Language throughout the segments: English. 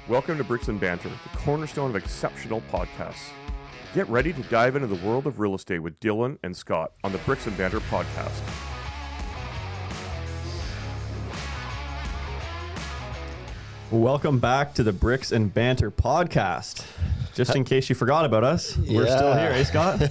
Welcome to Bricks and Banter, the cornerstone of exceptional podcasts. Get ready to dive into the world of real estate with Dylan and Scott on the Bricks and Banter podcast. Welcome back to the Bricks and Banter podcast. Just in case you forgot about us, we're still here, eh, Scott?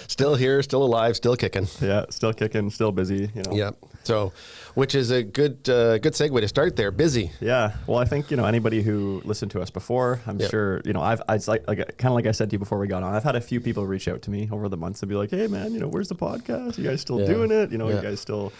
Still here, still alive, still kicking. Yeah, still kicking, still busy. You know. Yeah. So, which is a good segue to start there. Busy. Yeah. Well, I think anybody who listened to us before, I'm sure I've like kind of like I said to you before we got on. I've had a few people reach out to me over the months and be like, "Hey, man, where's the podcast? You guys still doing it? You guys still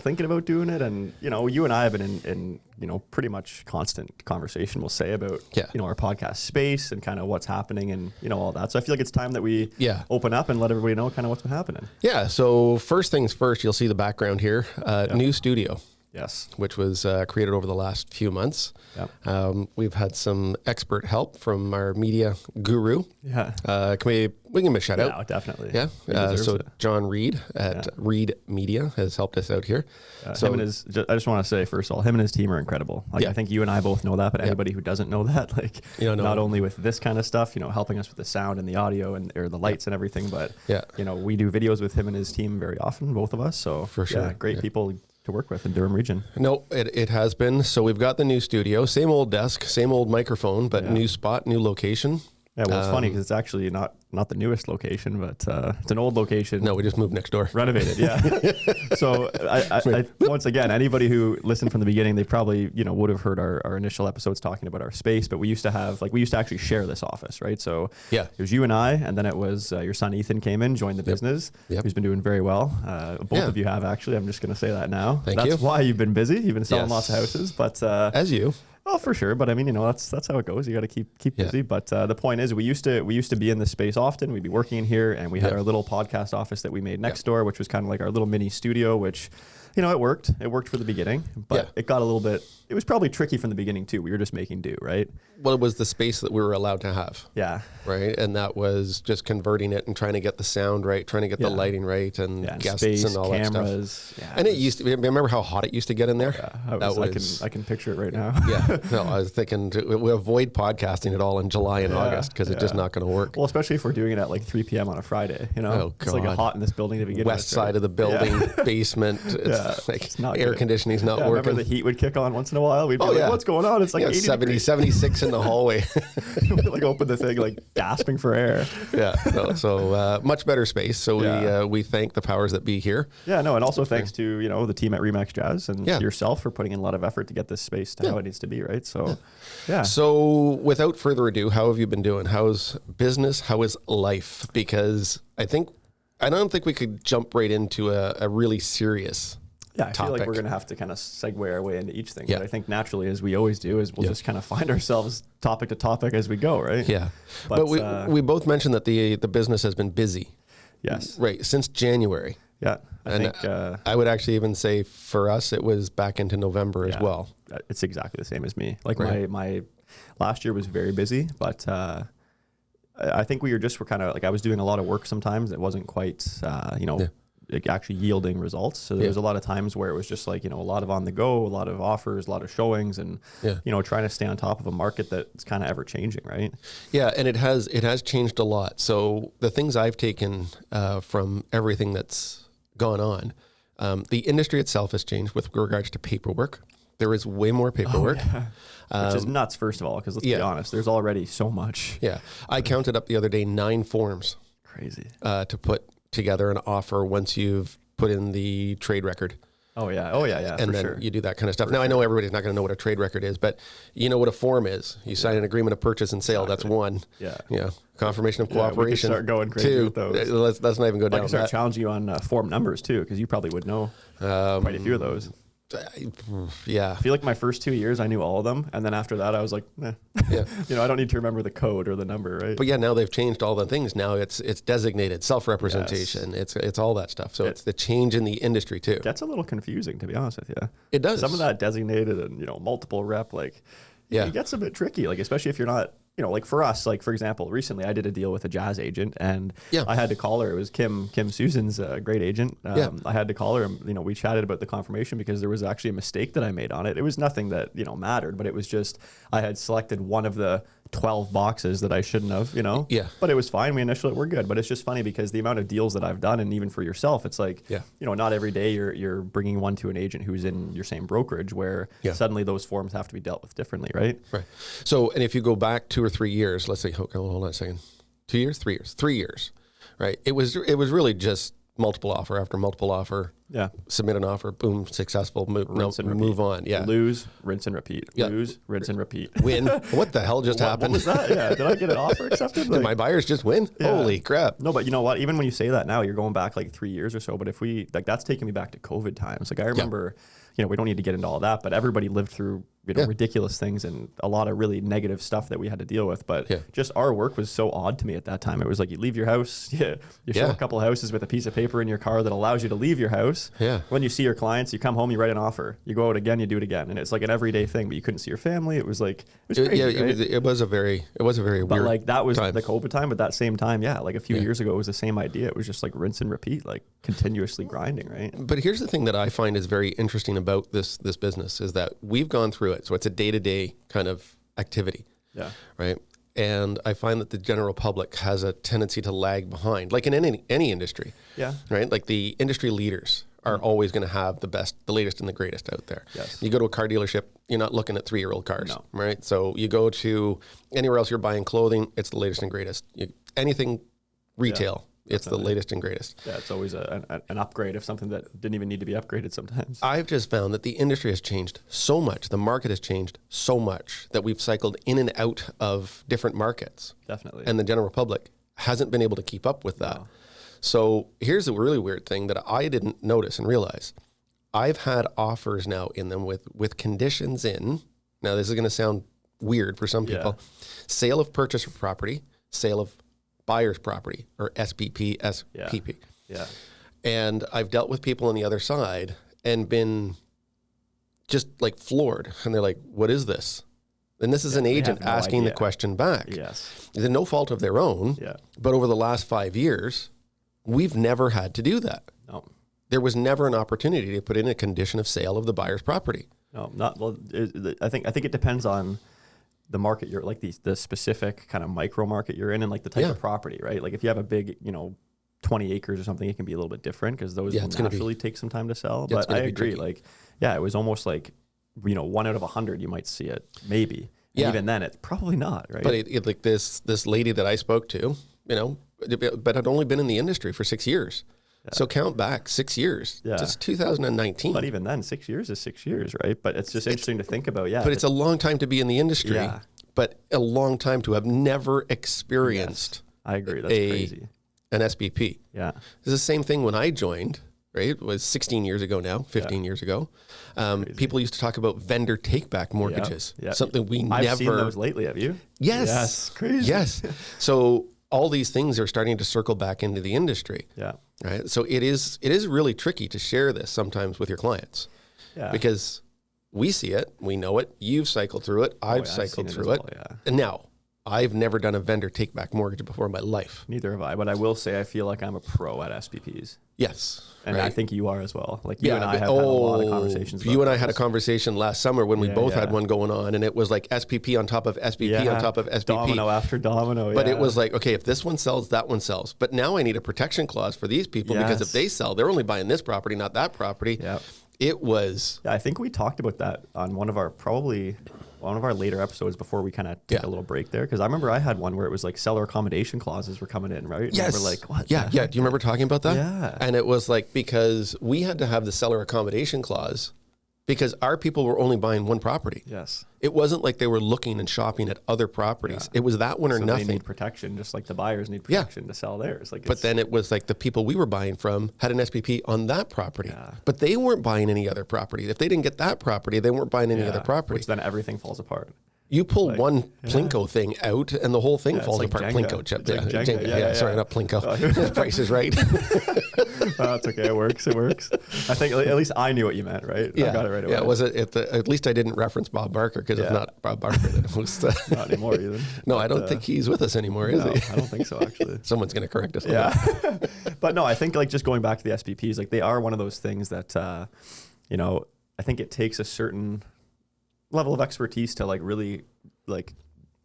thinking about doing it?" And you and I have been in pretty much constant conversation, we'll say, about our podcast space and kind of what's happening and all that. So I feel like it's time that we open up and let everybody know kind of what's been happening. Yeah. So first things first, you'll see the background here. New studio. Yes. Which was created over the last few months. Yep. We've had some expert help from our media guru. Yeah. Can we give him a shout out? Yeah, definitely. Yeah. So John Reed at Reed Media has helped us out here. So I just want to say, first of all, him and his team are incredible. I think you and I both know that, but anybody who doesn't know that, not only with this kind of stuff, helping us with the sound and the audio or the lights and everything, but we do videos with him and his team very often, both of us. So for sure, great people to work with in Durham region. No, it has been. So we've got the new studio, same old desk, same old microphone, but new spot, new location. Yeah, well, it's funny because it's actually not the newest location, but it's an old location. No, we just moved next door. Renovated, yeah. So I once again, anybody who listened from the beginning, they probably would have heard our initial episodes talking about our space. But we used to actually share this office, right? So it was you and I, and then it was your son Ethan came in, joined the business. Yep. Who's been doing very well. Both of you have actually. I'm just going to say that now. Thank you. That's why you've been busy. You've been selling lots of houses, but as you. Well, for sure, but I mean, that's how it goes. You got to keep busy. But the point is, we used to be in this space often. We'd be working in here, and we had our little podcast office that we made next door, which was kind of like our little mini studio. Which, it worked. It worked for the beginning, but it got a little bit. It was probably tricky from the beginning too. We were just making do, right? Well, it was the space that we were allowed to have. Yeah. Right, and that was just converting it and trying to get the sound right, trying to get the lighting right, and guests space, and all cameras, that stuff. And it used to be. Remember how hot it used to get in there? I can picture it right now. No, I was thinking we avoid podcasting at all in July and August because it's just not going to work. Well, especially if we're doing it at like 3 p.m. on a Friday. It's like hot in this building to begin with. West side of the building, basement. It's not air conditioning's not working. Remember the heat would kick on once in a while. We'd be like, what's going on? It's like 80 76 in the hallway. We'd open the thing gasping for air. So much better space. So we thank the powers that be here. Yeah, no, and also thanks to the team at Remax Jazz and yourself for putting in a lot of effort to get this space to how it needs to be, right? So So without further ado, how have you been doing? How's business? How is life? Because I don't think we could jump right into a really serious I feel like we're going to have to kind of segue our way into each thing. But I think naturally, as we always do, is we'll just kind of find ourselves topic to topic as we go, right? Yeah. But we both mentioned that the business has been busy. Yes. Right. Since January. Yeah. I would actually even say for us, it was back into November as well. It's exactly the same as me. My last year was very busy, but I think we're kind of I was doing a lot of work sometimes. It wasn't quite, actually yielding results. So there was a lot of times where it was just a lot of on the go, a lot of offers, a lot of showings, and trying to stay on top of a market that's kind of ever changing, right? Yeah, and it has changed a lot. So the things I've taken from everything that's gone on, the industry itself has changed with regards to paperwork. There is way more paperwork. Which is nuts, first of all, because let's be honest, there's already so much. Yeah. I counted up the other day 9 forms. Crazy. To put together an offer once you've put in the trade record. Yeah. And then you do that kind of stuff. Now, I know everybody's not going to know what a trade record is, but you know what a form is. You sign an agreement of purchase and sale. That's one. Yeah. Confirmation of cooperation. We can start going crazy with those. Let's not even go down. I can start challenging you on form numbers too, because you probably would know quite a few of those. Yeah. I feel like my first 2 years I knew all of them, and then after that I was like, I don't need to remember the code or the number, right? But now they've changed all the things. Now it's designated self-representation. Yes. It's all that stuff. So it's the change in the industry too. It gets a little confusing, to be honest with you. It does. Some of that designated and multiple rep, it gets a bit tricky. Especially if you're not like for us, like for example, recently I did a deal with a jazz agent, and I had to call her. It was Kim Susan's a great agent. I had to call her, and we chatted about the confirmation because there was actually a mistake that I made on it. It was nothing that mattered, but it was just I had selected one of the 12 boxes that I shouldn't have, but it was fine. We initially we're good, but it's just funny because the amount of deals that I've done, and even for yourself, it's like, not every day you're bringing one to an agent who's in your same brokerage where suddenly those forms have to be dealt with differently. Right. So, and if you go back 2 or 3 years, let's say, hold on a second, 2 years, 3 years, 3 years, right? It was really just multiple offer after multiple offer. Yeah. Submit an offer, boom, successful, move on. Yeah. Lose, rinse and repeat. Lose, rinse and repeat. Win. What the hell just happened? What was that? Yeah. Did I get an offer accepted? Did my buyers just win? Yeah. Holy crap. No, but you know what? Even when you say that now, you're going back like 3 years or so. But if that's taking me back to COVID times. Like I remember, we don't need to get into all that, but everybody lived through ridiculous things and a lot of really negative stuff that we had to deal with. But just our work was so odd to me at that time. It was like you leave your house, you show a couple of houses with a piece of paper in your car that allows you to leave your house. Yeah. When you see your clients, you come home, you write an offer, you go out again, you do it again, and it's like an everyday thing. But you couldn't see your family. It was like crazy, right? it was a very weird. But like that was the COVID time. But that same time, like a few years ago, it was the same idea. It was just like rinse and repeat, like continuously grinding, right? But here's the thing that I find is very interesting about this business is that we've gone through it, so it's a day-to-day kind of activity. Yeah. Right. And I find that the general public has a tendency to lag behind, like in any industry. Yeah. Right. Like the industry leaders are always going to have the best, the latest and the greatest out there. Yes. You go to a car dealership, you're not looking at 3-year-old cars. No. Right. So you go to anywhere else you're buying clothing, it's the latest and greatest. Anything retail. It's the latest and greatest. Yeah, it's always an upgrade of something that didn't even need to be upgraded sometimes. I've just found that the industry has changed so much, the market has changed so much that we've cycled in and out of different markets. Definitely. And the general public hasn't been able to keep up with that. No. So here's a really weird thing that I didn't notice and realize. I've had offers now in them with conditions in. Now this is going to sound weird for some people. Sale of purchase of property, sale of buyer's property, or SPP, SPP. Yeah. And I've dealt with people on the other side and been just like floored. And they're like, what is this? And this is an agent asking the question back. Yes. It's no fault of their own. Yeah. But over the last 5 years, we've never had to do that. No. There was never an opportunity to put in a condition of sale of the buyer's property. No, I think it depends on the market you're like the specific kind of micro market you're in and like the type of property, right? Like if you have a big, 20 acres or something, it can be a little bit different because those will naturally take some time to sell. But I agree. Tricky. It was almost like, 1 out of 100, you might see it maybe. And even then it's probably not, right? But it like this lady that I spoke to, but had only been in the industry for 6 years. Yeah. So count back 6 years. Yeah. It's 2019. But even then, 6 years is 6 years, right? But it's just interesting to think about. Yeah. But it's a long time to be in the industry. Yeah. But a long time to have never experienced. Yes. I agree. That's crazy. An SPP. Yeah. It's the same thing when I joined, right? It was 16 years ago now, 15 years ago. People used to talk about vendor take-back mortgages. Yeah. Something we never... I've seen those lately, have you? Yes. Yes. Crazy. Yes. So all these things are starting to circle back into the industry. Yeah. Right. So it is really tricky to share this sometimes with your clients. Yeah. Because we see it, we know it, you've cycled through it, I've cycled through it. Well, and now I've never done a vendor take back mortgage before in my life. Neither have I, but I will say I feel like I'm a pro at SPPs. Yes. And I think you are as well. Like you and I have had a lot of conversations. You and I had a conversation last summer when we both had one going on, and it was like SPP on top of SPP on top of SPP. Domino after domino. But it was like, okay, if this one sells, that one sells. But now I need a protection clause for these people because if they sell, they're only buying this property, not that property. Yeah. It was. Yeah, I think we talked about that on one of our later episodes before we kind of took a little break there. Because I remember I had one where it was like seller accommodation clauses were coming in, right? Yes. And we were like, what? Yeah, yeah. Do you remember talking about that? Yeah. And it was like, because we had to have the seller accommodation clause because our people were only buying one property. Yes. It wasn't like they were looking and shopping at other properties. Yeah. It was that one or nothing. They need protection, just like the buyers need protection to sell theirs. Like, but then it was like the people we were buying from had an SPP on that property, but they weren't buying any other property. If they didn't get that property, they weren't buying any other property. Which then everything falls apart. You pull one Plinko thing out and the whole thing falls apart. Jenga. Plinko chip. Like Jenga. Sorry, not Plinko. Price is Right. It's okay. It works. It works. I think at least I knew what you meant, right? Yeah. I got it right away. Yeah. Was it at least I didn't reference Bob Barker, because if not Bob Barker, then it was Not anymore either. No, I don't think he's with us anymore, is he? I don't think so, actually. Someone's going to correct us on Yeah. that. But no, I think like just going back to the SPPs, like they are one of those things that, you know, I think it takes a certain level of expertise to like really like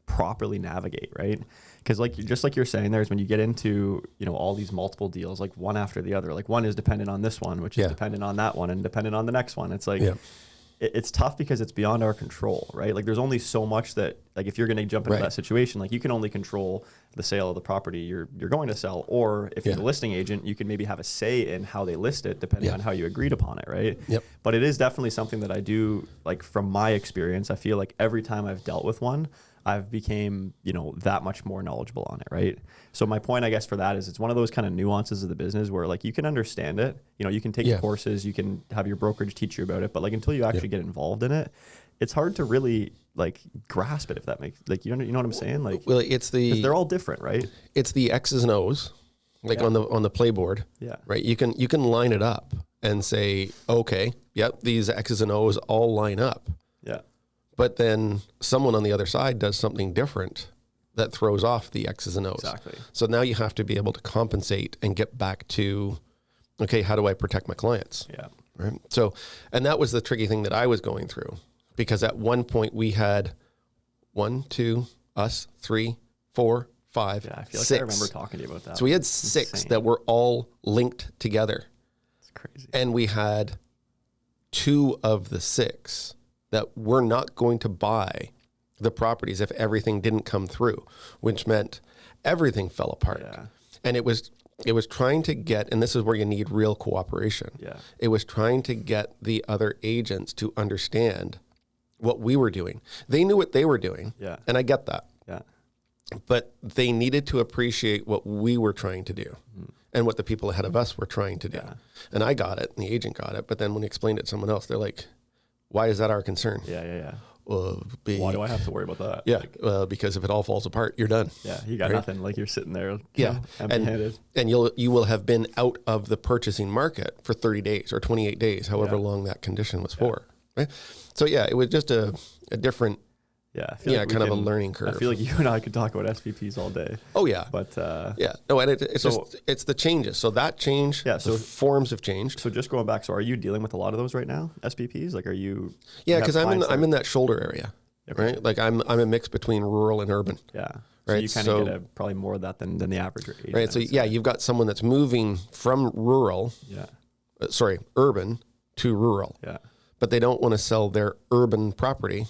properly navigate, right? Because like just like you're saying, there's when you get into, you know, all these multiple deals, like one after the other, like one is dependent on this one, which is dependent on that one and dependent on the next one. It's like, it's tough because it's beyond our control, right? Like there's only so much that, like if you're going to jump into that situation, like you can only control the sale of the property you're going to sell, or if you're the listing agent, you can maybe have a say in how they list it depending on how you agreed upon it, right? But it is definitely something that I do, like from my experience, I feel like every time I've dealt with one, I've became, you know, that much more knowledgeable on it, right? So my point, I guess, for that is it's one of those kind of nuances of the business where like you can understand it, you know, you can take courses, you can have your brokerage teach you about it, but like until you actually get involved in it, it's hard to really like grasp it, if that makes, like, you know what I'm saying? Like, well, it's 'cause they're all different, right? It's the X's and O's, like on the playboard, right? You can line it up and say, okay, yep, these X's and O's all line up. Yeah. But then someone on the other side does something different that throws off the X's and O's. Exactly. So now you have to be able to compensate and get back to, okay, how do I protect my clients? Yeah. Right. So, and that was the tricky thing that I was going through, because at one point we had 1, 2, us, 3, 4, 5, Yeah, I feel like 6. I remember talking to you about that. So we had 6 that were all linked together. It's crazy. And we had 2 of the 6 that were not going to buy the properties if everything didn't come through, which meant everything fell apart. Yeah. And it was trying to get, and this is where you need real cooperation. Yeah. It was trying to get the other agents to understand what we were doing. They knew what they were doing. Yeah. And I get that. Yeah. But they needed to appreciate what we were trying to do and what the people ahead of us were trying to do. Yeah. And I got it, and the agent got it. But then when he explained it to someone else, they're like, why is that our concern? Yeah. Well, Why do I have to worry about that? Yeah, Like, because if it all falls apart, you're done. yeah, you got Right? nothing. Like you're sitting there, Yeah, empty-handed. and you will have been out of the purchasing market for 30 days or 28 days, however long that condition was for. Right? So yeah, it was just a different, Yeah, I feel like kind we of a can- learning curve. I feel like you and I could talk about SPPs all day. Oh yeah, But yeah. No, and it's So- just it's the changes. So that change. Yeah, So so- the forms have changed. so just going back, so are you dealing with a lot of those right now, SPPs? Like, are you? Yeah, you have because I'm clients in that shoulder area, Okay. right? Like I'm a mix between rural and urban. Yeah. So Right, you kind so- of get probably more of that than the average agent. Right. So yeah, you've got someone that's moving from Yeah. urban to rural, Yeah. but they don't want to sell their urban property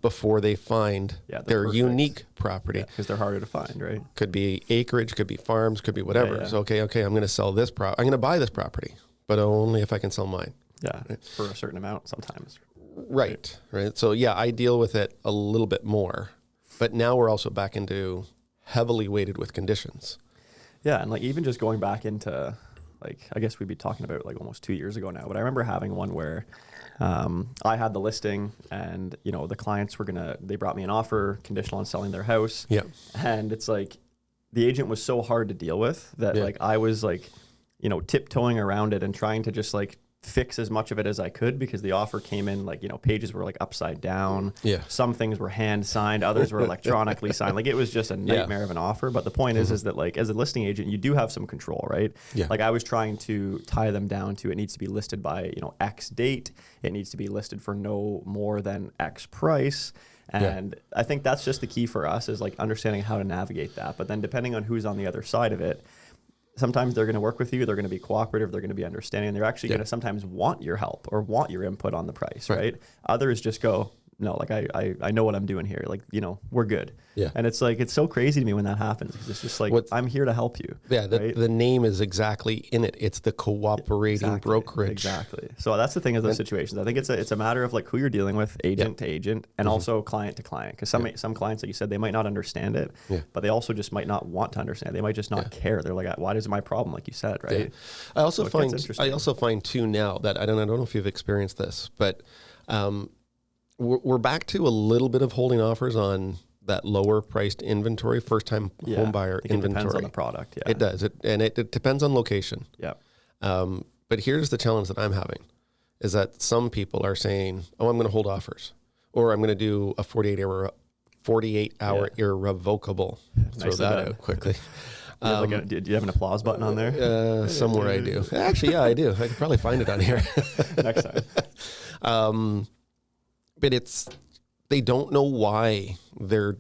before they find Yeah, the their perfect. unique property. Because they're harder to find, right? Could be acreage, could be farms, could be whatever. Yeah. So okay, I'm going to sell this I'm going to buy this property, but only if I can sell mine. Yeah. For a certain amount sometimes. Right. So yeah, I deal with it a little bit more, but now we're also back into heavily weighted with conditions. Yeah, and like even just going back into like, I guess we'd be talking about like almost 2 years ago now, but I remember having one where I had the listing and, you know, the clients they brought me an offer conditional on selling their house. Yeah. And it's like, the agent was so hard to deal with that like I was like, you know, tiptoeing around it and trying to just like fix as much of it as I could, because the offer came in like, you know, pages were like upside down. Yeah. Some things were hand signed, others were electronically signed. Like it was just a nightmare of an offer. But the point is that like as a listing agent, you do have some control, right? Yeah. Like I was trying to tie them down to, it needs to be listed by, you know, X date. It needs to be listed for no more than X price. And I think that's just the key for us, is like understanding how to navigate that. But then depending on who's on the other side of it, sometimes they're going to work with you. They're going to be cooperative. They're going to be understanding. They're actually going to sometimes want your help or want your input on the price, right? Others just go, no, like I know what I'm doing here. Like, you know, we're good. Yeah. And it's like, it's so crazy to me when that happens, because it's just like, I'm here to help you. Yeah. right? The name is exactly in it. It's the cooperating brokerage. Exactly. So that's the thing of those situations. I think it's a matter of like who you're dealing with, agent to agent, and also client to client. Because some clients, like you said, they might not understand it, but they also just might not want to understand. They might just not care. They're like, why is it my problem? Like you said, right? Yeah. I also So it gets interesting. find too now that I don't know if you've experienced this, but we're back to a little bit of holding offers on that lower priced inventory, first time home buyer I think inventory. It depends on the product. Yeah, It does. It depends on location. Yeah. But here's the challenge that I'm having is that some people are saying, oh, I'm going to hold offers, or I'm going to do a 48 hour irrevocable. Throw that out quickly. Do you have an applause button on there? Somewhere I do. Actually, yeah, I do. I could probably find it on here. Next time. But they don't know why they're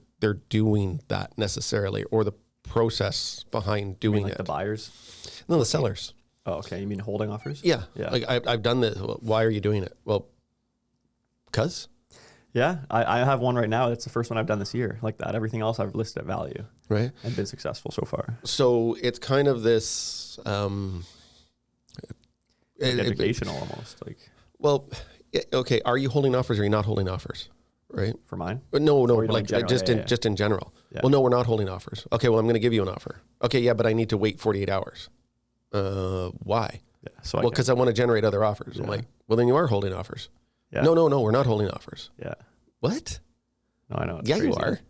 doing that necessarily, or the process behind doing it. The buyers? No, the sellers. Oh, okay. You mean holding offers? Yeah. Yeah. Like I've done this. Why are you doing it? Well, because. Yeah, I have one right now. It's the first one I've done this year like that. Everything else I've listed at value. Right. And been successful so far. So it's kind of this educational almost. Like, well, okay. Are you holding offers or are you not holding offers? Right. For mine? No, Or like just in general. Yeah. Well, no, we're not holding offers. Okay, well, I'm going to give you an offer. Okay, yeah, but I need to wait 48 hours. Why? Yeah. So Well, because I want to generate other offers. I'm Yeah. like, well, then you are holding offers. Yeah. No, we're not holding offers. Yeah. What? No, I know. It's Yeah, you crazy. are.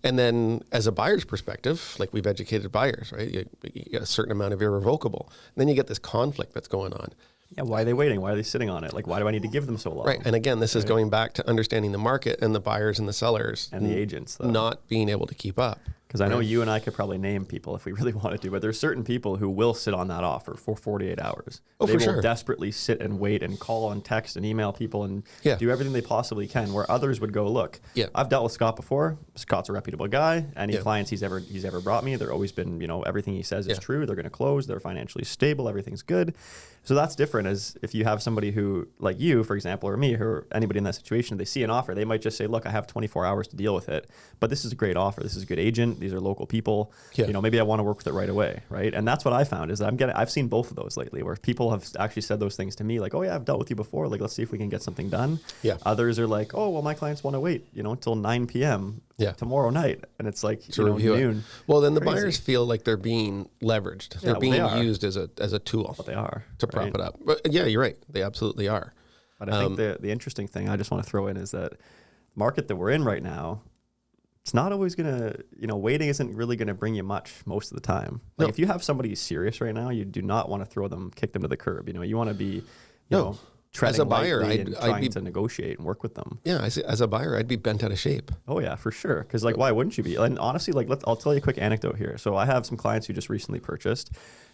And then as a buyer's perspective, like we've educated buyers, right? You get a certain amount of irrevocable. And then you get this conflict that's going on. Yeah. Why are they waiting? Why are they sitting on it? Like, why do I need to give them so long? Right. And again, this is going back to understanding the market and the buyers and the sellers. And the agents, though. Not being able to keep up. Because I know you and I could probably name people if we really wanted to, but there's certain people who will sit on that offer for 48 hours. Oh, they for will sure. desperately sit and wait and call and text and email people and Yeah. do everything they possibly can, where others would go, look, Yeah. I've dealt with Scott before. Scott's a reputable guy. Any Yeah. clients he's ever brought me, they're always been, everything he says is Yeah. true. They're going to close. They're financially stable. Everything's good. So that's different as if you have somebody who, like you, for example, or me, or anybody in that situation, they see an offer, they might just say, look, I have 24 hours to deal with it, but this is a great offer. This is a good agent. These are local people. Yeah. Maybe I want to work with it right away, right? And that's what I found is I've seen both of those lately, where people have actually said those things to me, like, oh yeah, I've dealt with you before. Like, let's see if we can get something done. Yeah. Others are like, oh, well, my clients want to wait, until 9 p.m. Yeah. tomorrow night, and it's like To review noon. it. Well, then the Crazy. buyers feel like they're being leveraged. Yeah, They're well, being they are. used as a tool But they are to prop right? it up. But yeah, you're right. They absolutely are. But I think the interesting thing I just want to throw in is that the market that we're in right now, it's not always going to, waiting isn't really going to bring you much most of the time. Like No. if you have somebody serious right now, you do not want to kick them to the curb. You want to be, you No. know, treading As a buyer, lightly I'd and trying be- to negotiate and work with them. Yeah, as a buyer, I'd be bent out of shape. Oh yeah, for sure. Because why wouldn't you be? And honestly, I'll tell you a quick anecdote here. So I have some clients who just recently purchased.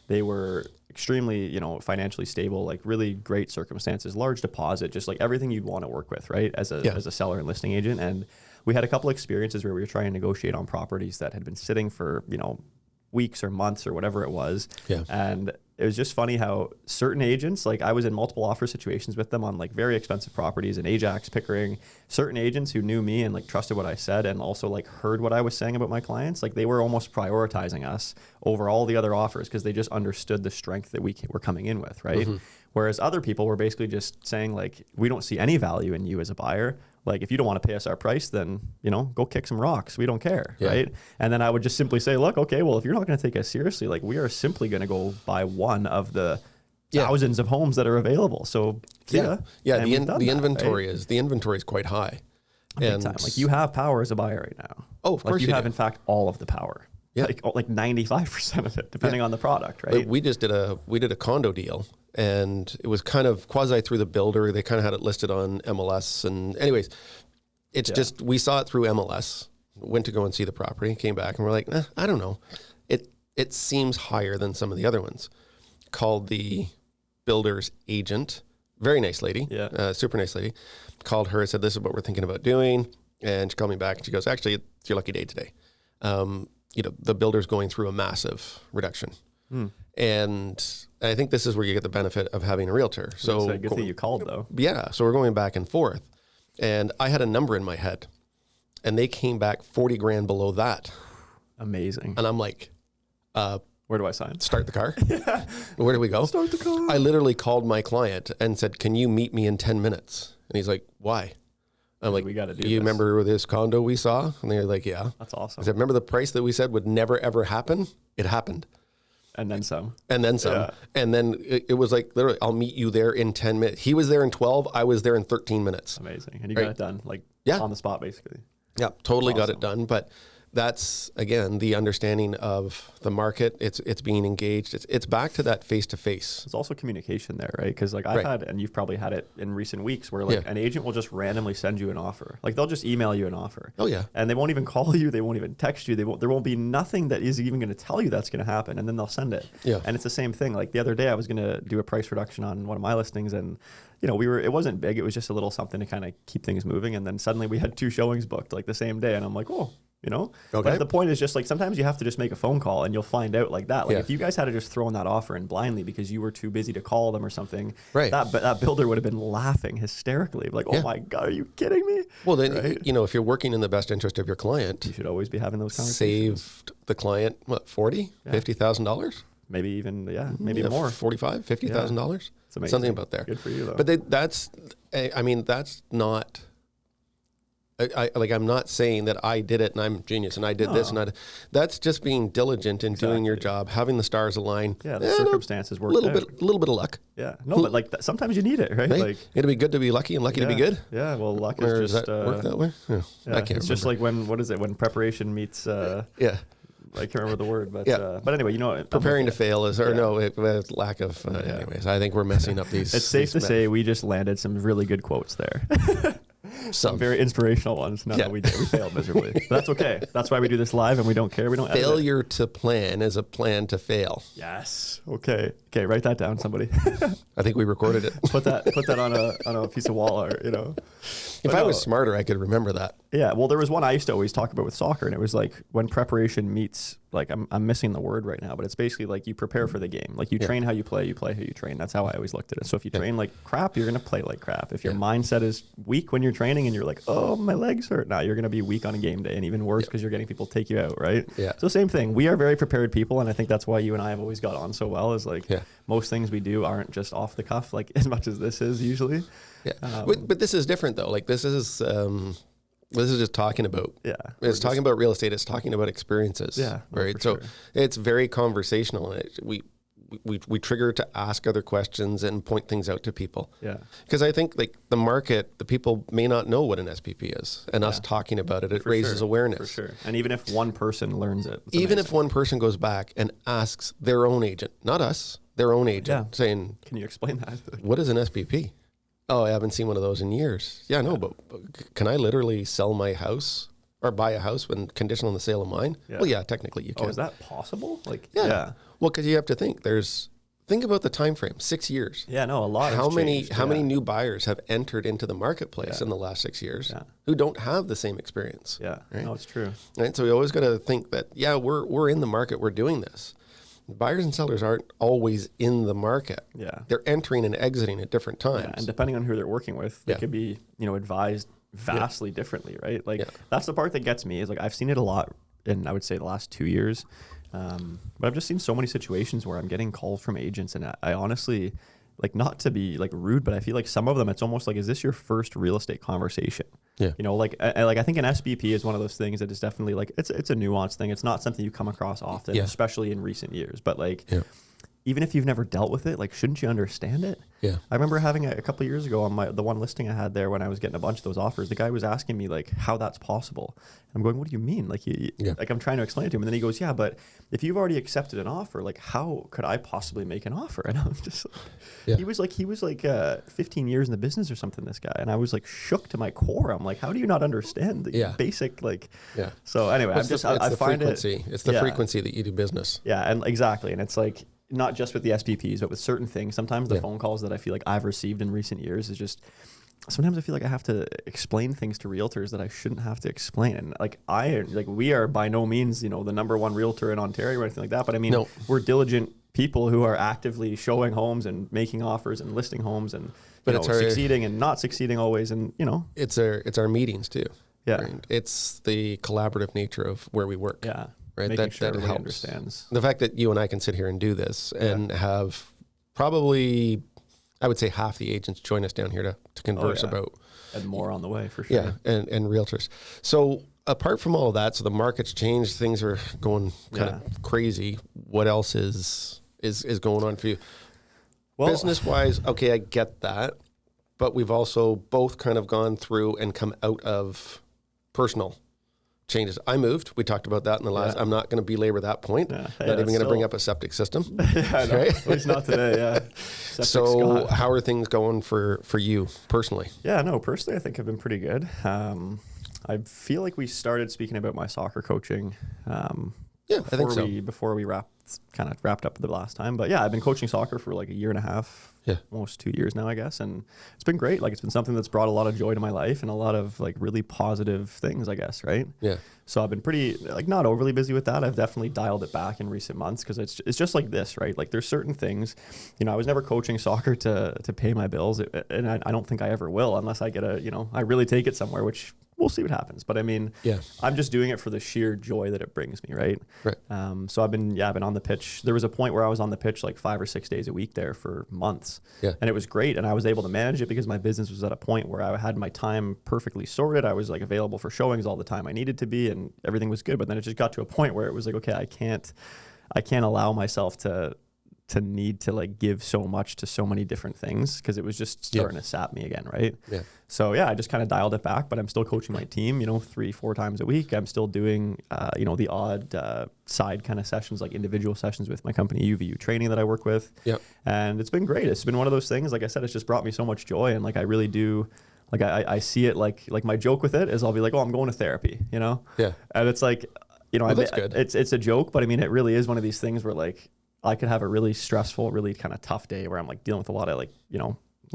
They were extremely, financially stable, like really great circumstances, large deposit, just like everything you'd want to work with, right? As a seller and listing agent. And we had a couple experiences where we were trying to negotiate on properties that had been sitting for, weeks or months or whatever it was. Yeah. And it was just funny how certain agents, like I was in multiple offer situations with them on like very expensive properties in Ajax, Pickering, certain agents who knew me and like trusted what I said and also like heard what I was saying about my clients. Like they were almost prioritizing us over all the other offers because they just understood the strength that we were coming in with, right? Mm-hmm. Whereas other people were basically just saying like, we don't see any value in you as a buyer. Like if you don't want to pay us our price, then, go kick some rocks. We don't care, Yeah. right? And then I would just simply say, look, okay, well, if you're not going to take us seriously, like we are simply going to go buy one of the thousands of homes that are available. So Yeah. And we've done The that, inventory right? is quite high. Big time. Like you have power as a buyer right now. Oh, of course you you have do. in fact all of the power. Yeah. Like 95% of it, depending on the product, right? But we did a condo deal, and it was kind of quasi through the builder. They kind of had it listed on MLS, and anyways, it's just we saw it through MLS. Went to go and see the property, came back, and we're like, I don't know. It seems higher than some of the other ones. Called the builder's agent, very nice lady, super nice lady. Called her, said, this is what we're thinking about doing, and she called me back, and she goes, actually, it's your lucky day today. The builder's going through a massive reduction. And I think this is where you get the benefit of having a realtor. So It's a good thing you called though. yeah, so we're going back and forth. And I had a number in my head, and they came back 40 grand below that. Amazing. And I'm like, Where do I sign? start the car. Where do we go? Start the car. I literally called my client and said, can you meet me in 10 minutes? And he's like, why? I'm like, We gotta do you this." remember this condo we saw? And they're like, yeah. That's awesome. I said, remember the price that we said would never, ever happen? It happened. And then some. And then some. Yeah. And then it was like, literally, I'll meet you there in 10 minutes. He was there in 12. I was there in 13 minutes. Amazing. And you Right. got it done like Yeah. on the spot basically. Yeah, totally got Awesome. it done. But that's, again, the understanding of the market. It's being engaged. It's back to that face-to-face. There's also communication there, right? Because like I've had, and you've probably had it in recent weeks, where like an agent will just randomly send you an offer. Like they'll just email you an offer. Oh yeah. And they won't even call you. They won't even text you. There won't be nothing that is even going to tell you that's going to happen. And then they'll send it. Yeah. And it's the same thing. Like the other day I was going to do a price reduction on one of my listings, and you know, it wasn't big. It was just a little something to kind of keep things moving. And then suddenly we had 2 showings booked like the same day. And I'm like, oh, you know, but the point is just like, sometimes you have to just make a phone call and you'll find out like that. Like if you guys had to just throw in that offer in blindly because you were too busy to call them or something, that builder would have been laughing hysterically. Like, oh my God, are you kidding me? Well, then, you know, if you're working in the best interest of your client, you should always be having those conversations. Saved the client, what, $50,000? Maybe even, maybe more. $45,000, $50,000? Something about there. Good for you though. But that's not, I'm not saying that I did it and I'm a genius and I did this and that's just being diligent in doing your job, having the stars align. Yeah, the circumstances work. A little bit of luck. Yeah, no, but like sometimes you need it, right? Like it'd be good to be lucky and lucky to be good. Yeah, well, luck Or is just does that work that way? I can't it's remember. just like when preparation meets. I can't remember the word, but anyway, you know, preparing to fail is, lack of. Anyways, I think we're messing up these. It's safe to say we just landed some really good quotes there. Some very inspirational ones. No, we failed miserably. But that's okay. That's why we do this live and we don't care. We don't failure to plan is a plan to fail. Yes. Okay. Write that down, somebody. I think we recorded it. Put that on a piece of wall, or you know. If I was smarter, I could remember that. Yeah. Well, there was one I used to always talk about with soccer, and it was like when preparation meets. Like I'm missing the word right now, but it's basically like you prepare for the game. Like you train how you play how you train. That's how I always looked at it. So if you train like crap, you're going to play like crap. If your mindset is weak when you're training and you're like, oh, my legs hurt, now you're going to be weak on a game day, and even worse because you're getting people to take you out, right? Yeah. So same thing. We are very prepared people, and I think that's why you and I have always got on so well, is like most things we do aren't just off the cuff, like as much as this is usually. Yeah. But this is different though. Like this is just talking about. Yeah. It's talking about real estate. It's talking about experiences. Yeah. Right. So it's very conversational. And we trigger to ask other questions and point things out to people. Yeah. Because I think like the market, the people may not know what an SPP is, and us talking about it, it raises awareness. For sure. And even if one person learns it, even if one person goes back and asks their own agent, not us, their own agent, saying, "Can you explain that? What is an SPP?" Oh, I haven't seen one of those in years. Yeah, no, but can I literally sell my house or buy a house when conditional on the sale of mine? Yeah. Well, yeah, technically you can. Oh, is that possible? Like, yeah. Well, because you have to think. Think about the time frame, 6 years. Yeah, no, a lot. How many new buyers have entered into the marketplace in the last 6 years who don't have the same experience? Yeah, right? No, it's true. Right, so we always got to think that we're in the market, we're doing this. Buyers and sellers aren't always in the market. Yeah. They're entering and exiting at different times. Yeah, and depending on who they're working with, they could be, advised vastly differently, right? Like that's the part that gets me, is like I've seen it a lot in, I would say, the last 2 years. But I've just seen so many situations where I'm getting calls from agents, and I honestly, like, not to be like rude, but I feel like some of them, it's almost like, is this your first real estate conversation? Yeah. I think an SBP is one of those things that is definitely like, it's a nuanced thing. It's not something you come across often, especially in recent years. But like, even if you've never dealt with it, like, shouldn't you understand it? Yeah. I remember having a couple of years ago on the one listing I had there, when I was getting a bunch of those offers, the guy was asking me like how that's possible. I'm going, what do you mean? Like, like I'm trying to explain it to him. And then he goes, yeah, but if you've already accepted an offer, like how could I possibly make an offer? And I'm just like, he was like 15 years in the business or something, this guy. And I was like shook to my core. I'm like, how do you not understand the basic, like, so anyway, I find frequency. It's the frequency that you do business. Yeah. And exactly. And it's like, not just with the SPPs, but with certain things. Sometimes the phone calls that I feel like I've received in recent years is just, sometimes I feel like I have to explain things to realtors that I shouldn't have to explain. And like we are by no means, the number one realtor in Ontario or anything like that. But I mean, we're diligent people who are actively showing homes and making offers and listing homes and succeeding and not succeeding always. And it's our meetings too. Yeah. Right? It's the collaborative nature of where we work. Yeah. Right. Making sure that everybody understands. The fact that you and I can sit here and do this and have probably, I would say, half the agents join us down here to converse about. And more on the way, for sure. Yeah. And realtors. So apart from all of that, so the market's changed, things are going kind of crazy. What else is going on for you? Well, business wise, okay, I get that. But we've also both kind of gone through and come out of personal changes. I moved. We talked about that in the last. I'm not going to belabor that point. Yeah. Not even going to bring up a septic system. Yeah, no, at least not today. Yeah. Septic So Scott. how are things going for you personally? Yeah, no, personally, I think I've been pretty good. I feel like we started speaking about my soccer coaching. Yeah, I think so. Before we wrapped up the last time. But yeah, I've been coaching soccer for like a year and a half. Yeah. Almost 2 years now, I guess. And it's been great. Like, it's been something that's brought a lot of joy to my life and a lot of like really positive things, I guess. Right. Yeah. So I've been pretty, like, not overly busy with that. I've definitely dialed it back in recent months because it's just like this, right? Like, there's certain things, I was never coaching soccer to pay my bills. And I don't think I ever will unless I get I really take it somewhere, which we'll see what happens. But I mean, yeah, I'm just doing it for the sheer joy that it brings me, right? Right. So I've been on the pitch. There was a point where I was on the pitch like 5 or 6 days a week there for months. Yeah. And it was great. And I was able to manage it because my business was at a point where I had my time perfectly sorted. I was like available for showings all the time I needed to be, and everything was good. But then it just got to a point where it was like, okay, I can't allow myself to need to like give so much to so many different things because it was just starting to sap me again, right? Yeah. So yeah, I just kind of dialed it back, but I'm still coaching my team, 3-4 times a week. I'm still doing, the odd side kind of sessions, like individual sessions with my company, UVU Training, that I work with. Yep. And it's been great. It's been one of those things, like I said, it's just brought me so much joy. And like, I really do, like, I see it like my joke with it is I'll be like, oh, I'm going to therapy, Yeah. And it's like, that's good. It's a joke, but I mean, it really is one of these things where like, I could have a really stressful, really kind of tough day where I'm like dealing with a lot of like,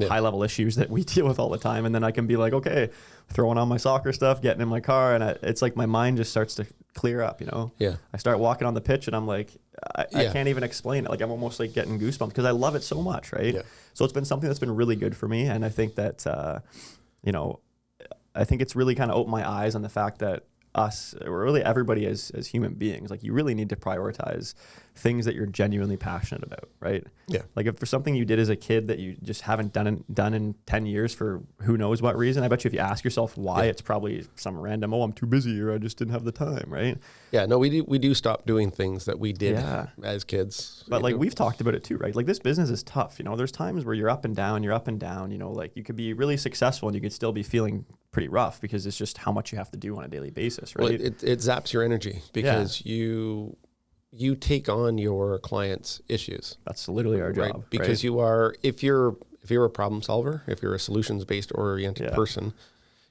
high level issues that we deal with all the time. And then I can be like, okay, throwing on my soccer stuff, getting in my car. And it's like my mind just starts to clear up, Yeah. I start walking on the pitch and I'm like, I can't even explain it. Like, I'm almost like getting goosebumps because I love it so much. Right. Yeah. So it's been something that's been really good for me. And I think that, I think it's really kind of opened my eyes on the fact that us, or really everybody as human beings, like, you really need to prioritize things that you're genuinely passionate about, right? Yeah. Like, if there's something you did as a kid that you just haven't done in 10 years for who knows what reason, I bet you if you ask yourself why, it's probably some random, I'm too busy, or I just didn't have the time, right? Yeah, no, we do stop doing things that we did as kids. But like, we've talked about it too, right? Like, this business is tough. There's times where you're up and down, like, you could be really successful and you could still be feeling pretty rough because it's just how much you have to do on a daily basis, right? Well, it zaps your energy because you take on your clients' issues. That's literally our job, right? Because you are, if you're a problem solver, if you're a solutions-based oriented person,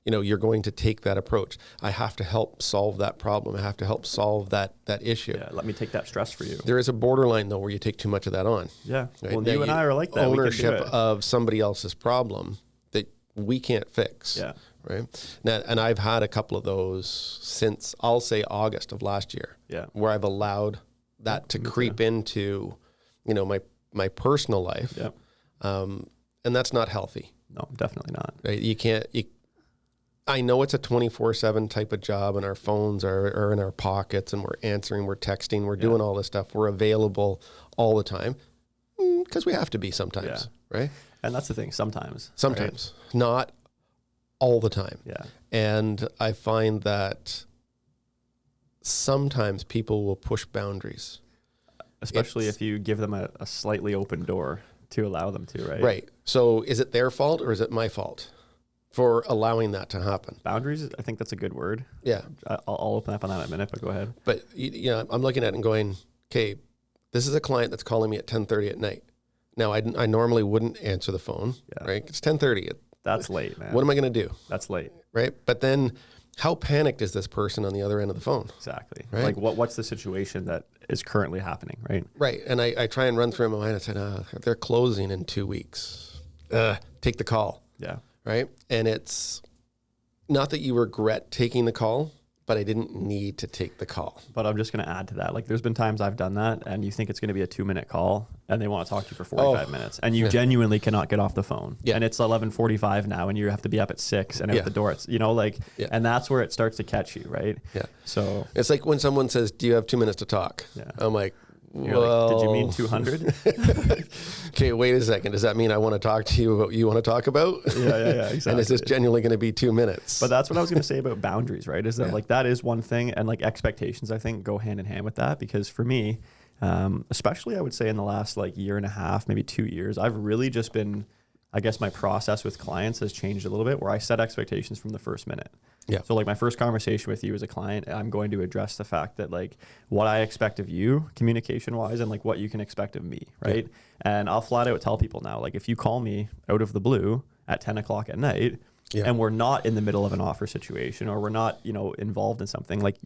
you're going to take that approach. I have to help solve that problem. I have to help solve that issue. Yeah, let me take that stress for you. There is a borderline though where you take too much of that on. Yeah. Right? Well, you and I are like that. Ownership of somebody else's problem that we can't fix. Yeah. Right. Now, and I've had a couple of those since, I'll say, August of last year. Yeah. Where I've allowed that to creep into, my personal life. Yeah. And that's not healthy. No, definitely not. Right. I know it's a 24/7 type of job, and our phones are in our pockets, and we're answering, we're texting, we're doing all this stuff. We're available all the time because we have to be sometimes. Right. And that's the thing. Sometimes, not all the time. Yeah. And I find that sometimes people will push boundaries. Especially if you give them a slightly open door to allow them to, right? Right. So is it their fault or is it my fault for allowing that to happen? Boundaries, I think that's a good word. Yeah. I'll open up on that in a minute, but go ahead. But I'm looking at it and going, okay, this is a client that's calling me at 10:30 at night. Now, I normally wouldn't answer the phone, right? It's 10:30. That's late, man. What am I going to do? That's late. Right. But then how panicked is this person on the other end of the phone? Exactly. Right? Like, what's the situation that is currently happening, right? Right. And I try and run through my mind. I said, they're closing in 2 weeks. Take the call. Yeah. Right. And it's not that you regret taking the call, but I didn't need to take the call. But I'm just going to add to that. Like, there's been times I've done that and you think it's going to be a 2-minute call and they want to talk to you for 45 minutes and you genuinely cannot get off the phone. Yeah. And it's 11:45 now and you have to be up at 6 and at the door, it's, and that's where it starts to catch you. Right. Yeah. So it's like when someone says, do you have 2 minutes to talk? Yeah. I'm like, well, did you mean 200? Okay, wait a second. Does that mean I want to talk to you about what you want to talk about? Yeah, exactly. And is this genuinely going to be 2 minutes? But that's what I was going to say about boundaries, right? Is that like, that is one thing, and like expectations, I think, go hand in hand with that. Because for me, especially I would say in the last like year and a half, maybe 2 years, I've really just been I guess my process with clients has changed a little bit, where I set expectations from the first minute. Yeah. So like my first conversation with you as a client, I'm going to address the fact that like what I expect of you communication wise and like what you can expect of me. Right. Yeah. And I'll flat out tell people now, like if you call me out of the blue at 10 o'clock at night and we're not in the middle of an offer situation, or we're not, you know, involved in something, like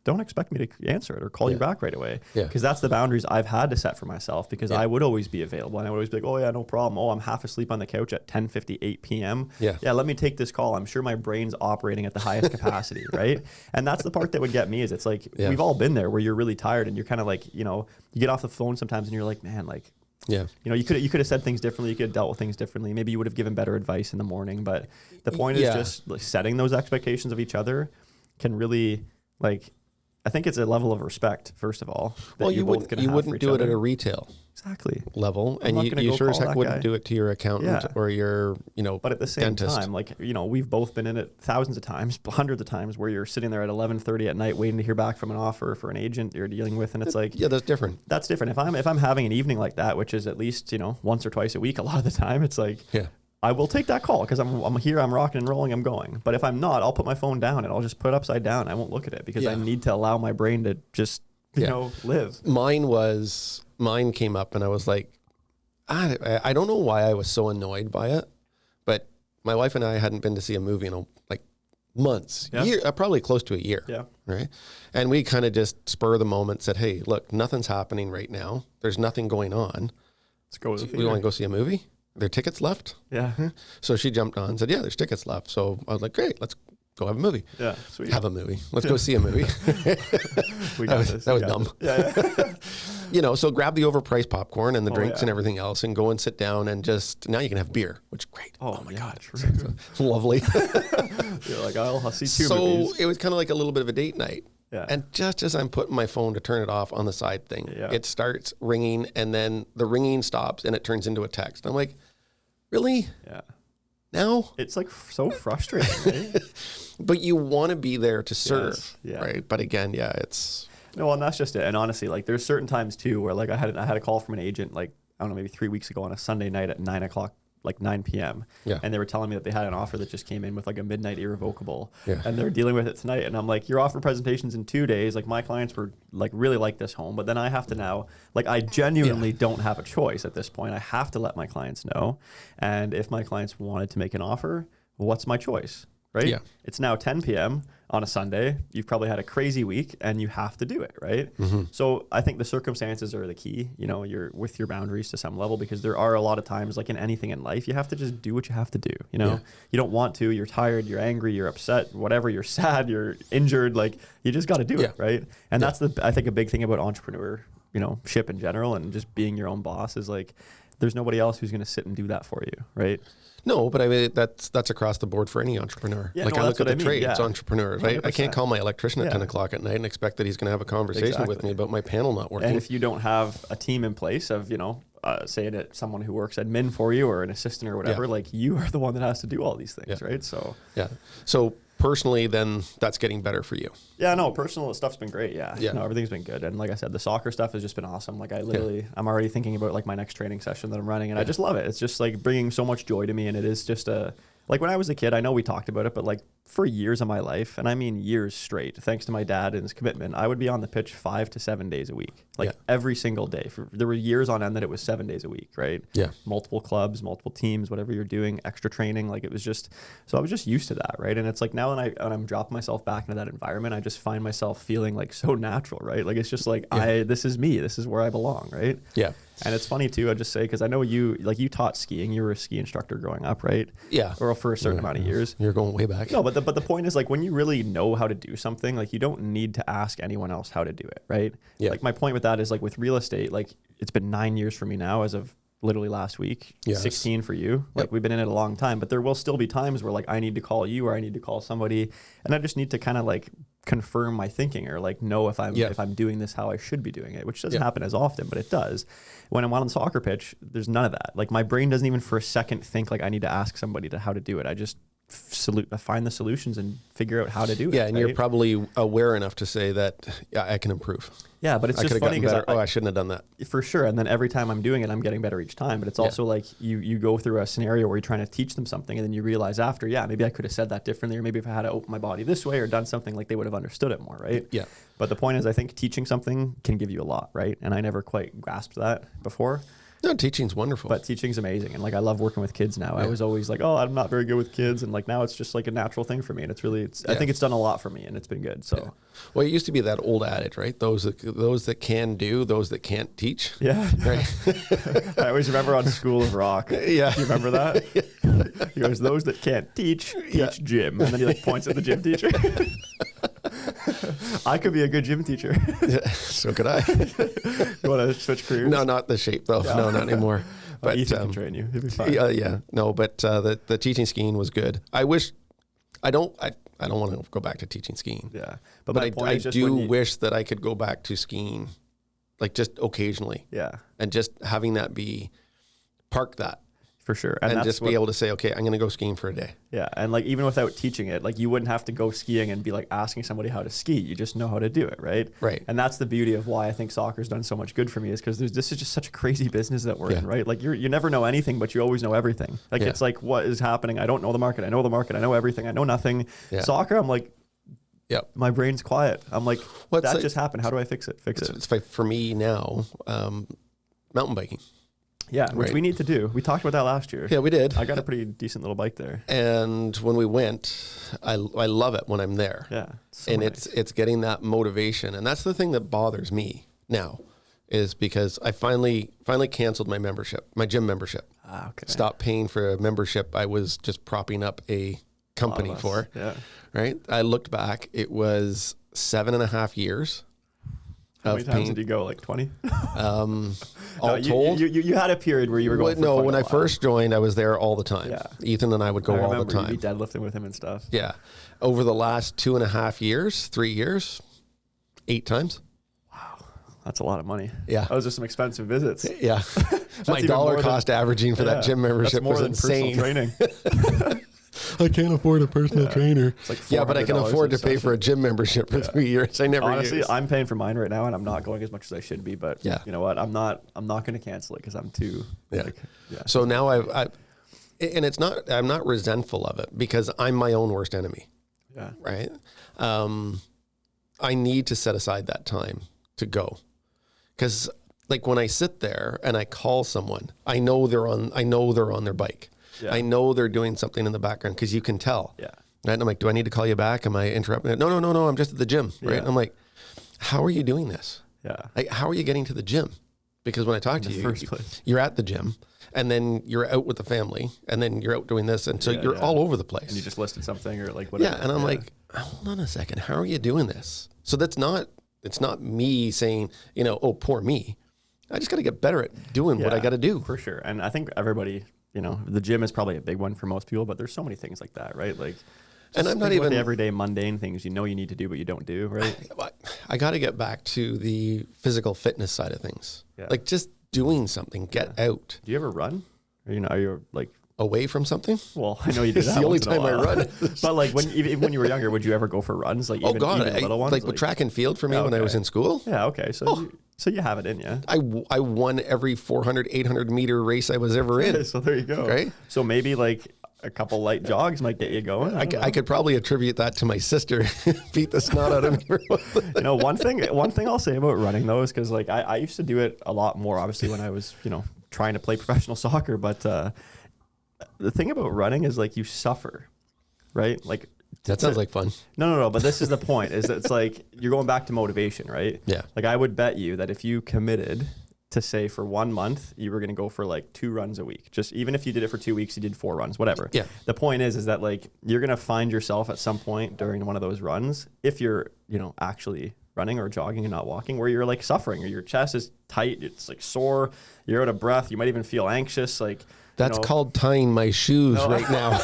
don't expect me to answer it or call you back right away. Because that's the boundaries I've had to set for myself, because I would always be available and I would always be like, oh yeah, no problem. Oh, I'm half asleep on the couch at 10:58 p.m. Yeah, let me take this call. I'm sure my brain's operating at the highest capacity, right? And that's the part that would get me, is it's like, we've all been there where you're really tired and you're kind of like, you know, you get off the phone sometimes and you're like, man, like, you know, you could have said things differently. You could have dealt with things differently. Maybe you would have given better advice in the morning. But the point is just like setting those expectations of each other can really, like, I think it's a level of respect, first of all. Well, you wouldn't do it at a retail level, and you sure as heck wouldn't do it to your accountant or your, you know, but at the same dentist. time, like, you know, we've both been in it thousands of times, hundreds of times, where you're sitting there at 11:30 at night waiting to hear back from an offer for an agent you're dealing with, and it's like, that's different. That's different. If I'm having an evening like that, which is at least, you know, once or twice a week, a lot of the time, it's like, I will take that call because I'm here, I'm rocking and rolling, I'm going. But if I'm not, I'll put my phone down and I'll just put it upside down. I won't look at it because I need to allow my brain to just, you know, live. Mine came up and I was like, I don't know why I was so annoyed by it, but my wife and I hadn't been to see a movie in like months, probably close to a year. Yeah. Right. And we kind of just spur of the moment said, hey, look, nothing's happening right now. There's nothing going on. Let's go. We want to go see a movie. Are there tickets left? Yeah. So she jumped on and said, yeah, there's tickets left. So I was like, great, let's go have a movie. Yeah. Sweet. Have a movie. Let's go see a movie. That was dumb. Yeah. You know, so grab the overpriced popcorn and the drinks and everything else and go and sit down and just, now you can have beer, which is great. Oh my God. So lovely. You're like, I'll see two movies. So it was kind of like a little bit of a date night. Yeah. And just as I'm putting my phone to turn it off on the side thing, it starts ringing, and then the ringing stops and it turns into a text. I'm like, really? Yeah. Now? It's like so frustrating, right? But you want to be there to serve, right? But again, it's... No, and that's just it. And honestly, like there's certain times too where like I had a call from an agent, like, I don't know, maybe 3 weeks ago on a Sunday night at 9 o'clock, like 9 p.m. Yeah. And they were telling me that they had an offer that just came in with like a midnight irrevocable. Yeah. And they're dealing with it tonight. And I'm like, your offer presentation's in 2 days. Like my clients were like really like this home, but then I have to now, like I genuinely don't have a choice at this point. I have to let my clients know. And if my clients wanted to make an offer, what's my choice? Right? Yeah. It's now 10 p.m. on a Sunday. You've probably had a crazy week and you have to do it, right? Mm-hmm. So I think the circumstances are the key. You know, you're with your boundaries to some level, because there are a lot of times, like in anything in life, you have to just do what you have to do. You know, you don't want to, you're tired, you're angry, you're upset, whatever, you're sad, you're injured, like you just got to do it, right? And that's I think a big thing about entrepreneur, you know, ship in general, and just being your own boss is like, there's nobody else who's going to sit and do that for you, right? No, but I mean, that's across the board for any entrepreneur. Yeah, like I look at the trades, entrepreneurs, right? 100%. I can't call my electrician at 10 o'clock at night and expect that he's going to have a conversation with me about my panel not working. And if you don't have a team in place of, you know, say it someone who works admin for you or an assistant or whatever, like you are the one that has to do all these things, right? So So personally, then that's getting better for you. Yeah, no, personal stuff's been great. Yeah. No, everything's been good. And like I said, the soccer stuff has just been awesome. Like I'm already thinking about like my next training session that I'm running, and I just love it. It's just like bringing so much joy to me. And it is just like when I was a kid, I know we talked about it, but like for years of my life, and I mean years straight, thanks to my dad and his commitment, I would be on the pitch 5 to 7 days a week, like every single day. There were years on end that it was 7 days a week, right? Yeah. Multiple clubs, multiple teams, whatever you're doing, extra training. Like it was just, so I was just used to that, right? And it's like now when I'm dropping myself back into that environment, I just find myself feeling like so natural, right? Like it's just like, this is me, this is where I belong, right? Yeah. And it's funny too, I just say, because I know you taught skiing, you were a ski instructor growing up, right? Yeah. Or for a certain amount of years. You're going way back. No, but the point is, like, when you really know how to do something, like you don't need to ask anyone else how to do it, right? Yeah. Like my point with that is, like with real estate, like it's been 9 years for me now as of literally last week, 16 for you. Like we've been in it a long time, but there will still be times where like I need to call you or I need to call somebody, and I just need to kind of like confirm my thinking or like know if I'm doing this how I should be doing it, which doesn't happen as often, but it does. When I'm on the soccer pitch, there's none of that. Like my brain doesn't even for a second think like I need to ask somebody how to do it. I just find the solutions and figure out how to do it. Yeah, and you're probably aware enough to say that I can improve. Yeah, but it's I just could have funny gotten because better. I shouldn't have done that. for sure. And then every time I'm doing it, I'm getting better each time. But it's also like you go through a scenario where you're trying to teach them something, and then you realize after, maybe I could have said that differently, or maybe if I had to open my body this way or done something, like they would have understood it more, right? Yeah. But the point is, I think teaching something can give you a lot, right? And I never quite grasped that before. No, teaching's wonderful. But teaching's amazing. And like, I love working with kids now. I was always like, oh, I'm not very good with kids. And like, now it's just like a natural thing for me. And it's really, I think it's done a lot for me, and it's been good. So, well, it used to be that old adage, right? Those that can do, those that can't teach. yeah. Right. I always remember on School of Rock. Yeah. Do you remember that? He goes, those that can't teach gym. And then he like points at the gym teacher. I could be a good gym teacher. Yeah, so could I. You want to switch careers? No, not the shape though. No, not anymore. But Ethan can train you. He'll be fine. yeah. No, but the teaching skiing was good. I wish. I don't want to go back to teaching skiing. Yeah, but I do wish that I could go back to skiing, like just occasionally. Yeah, and just having that be park that. For sure. And just be able to say, okay, I'm going to go skiing for a day. Yeah. And like, even without teaching it, like you wouldn't have to go skiing and be like asking somebody how to ski. You just know how to do it. Right. Right. And that's the beauty of why I think soccer's done so much good for me, is because this is just such a crazy business that we're in, right? Like you never know anything, but you always know everything. Like it's like, what is happening? I don't know the market. I know the market. I know everything. I know nothing. Yeah. Soccer, I'm like, my brain's quiet. I'm like, that just happened. How do I fix it? It's like for me now, mountain biking. Yeah, which we need to do. We talked about that last year. Yeah, we did. I got a pretty decent little bike there. And when we went, I love it when I'm there. Yeah. And nice. it's getting that motivation. And that's the thing that bothers me now, is because I finally canceled my membership, my gym membership. Okay. Stopped paying for a membership I was just propping up a company for. Yeah. Right? I looked back, it was 7.5 years. How many times did you go? Like 20? All told? You had a period where you were going for No, when I first joined, I was there all the time. Yeah. Ethan and I would go all the time. You'd be deadlifting with him and stuff. Yeah. Over the last 2.5 years, 3 years, 8 times. Wow. That's a lot of money. Yeah. Those are some expensive visits. Yeah. My dollar cost averaging for that gym membership was insane. Personal training. I can't afford a personal trainer. It's like but I can afford to pay for a gym membership for 3 years. I never Honestly, I'm paying for mine right now, and I'm not going as much as I should be. But you know what? I'm not going to cancel it because I'm too. So now and it's not. I'm not resentful of it because I'm my own worst enemy. Yeah. Right. I need to set aside that time to go, because like when I sit there and I call someone, I know they're on their bike. Yeah. I know they're doing something in the background because you can tell. Yeah. Right? And I'm like, do I need to call you back? Am I interrupting? No. I'm just at the gym. Right. And I'm like, how are you doing this? Yeah. Like, how are you getting to the gym? Because when I talk to you, you're at the gym, and then you're out with the family, and then you're out doing this. And so you're all over the place. And you just listed something or like whatever. Yeah. And I'm like, hold on a second. How are you doing this? So it's not me saying, oh, poor me. I just got to get better at doing what I got to do. For sure. And I think everybody, the gym is probably a big one for most people, but there's so many things like that, right? Like, and I'm not even the everyday mundane things you need to do, but you don't do, right? I got to get back to the physical fitness side of things. Yeah. Like just doing something, get out. Do you ever run? Or, are you like away from something? Well, I know you do that. It's the only time I run. But like even when you were younger, would you ever go for runs? Like even little ones? Like with track and field for me when I was in school. Yeah. Okay. So you have it in you. I won every 400, 800 meter race I was ever in. So there you go. Right? So maybe like a couple light jogs might get you going. I could probably attribute that to my sister. Beat the snot out of me. One thing I'll say about running though is because like I used to do it a lot more, obviously, when I was trying to play professional soccer. But the thing about running is like you suffer, right? Like that sounds like fun. No. But this is the point: is that it's like you're going back to motivation, right? Yeah. Like I would bet you that if you committed to say for 1 month, you were going to go for like 2 runs a week. Just even if you did it for 2 weeks, you did 4 runs, whatever. Yeah. The point is that like you're going to find yourself at some point during one of those runs, if you're, actually running or jogging and not walking, where you're like suffering or your chest is tight, it's like sore, you're out of breath, you might even feel anxious. Like that's called tying my shoes right now.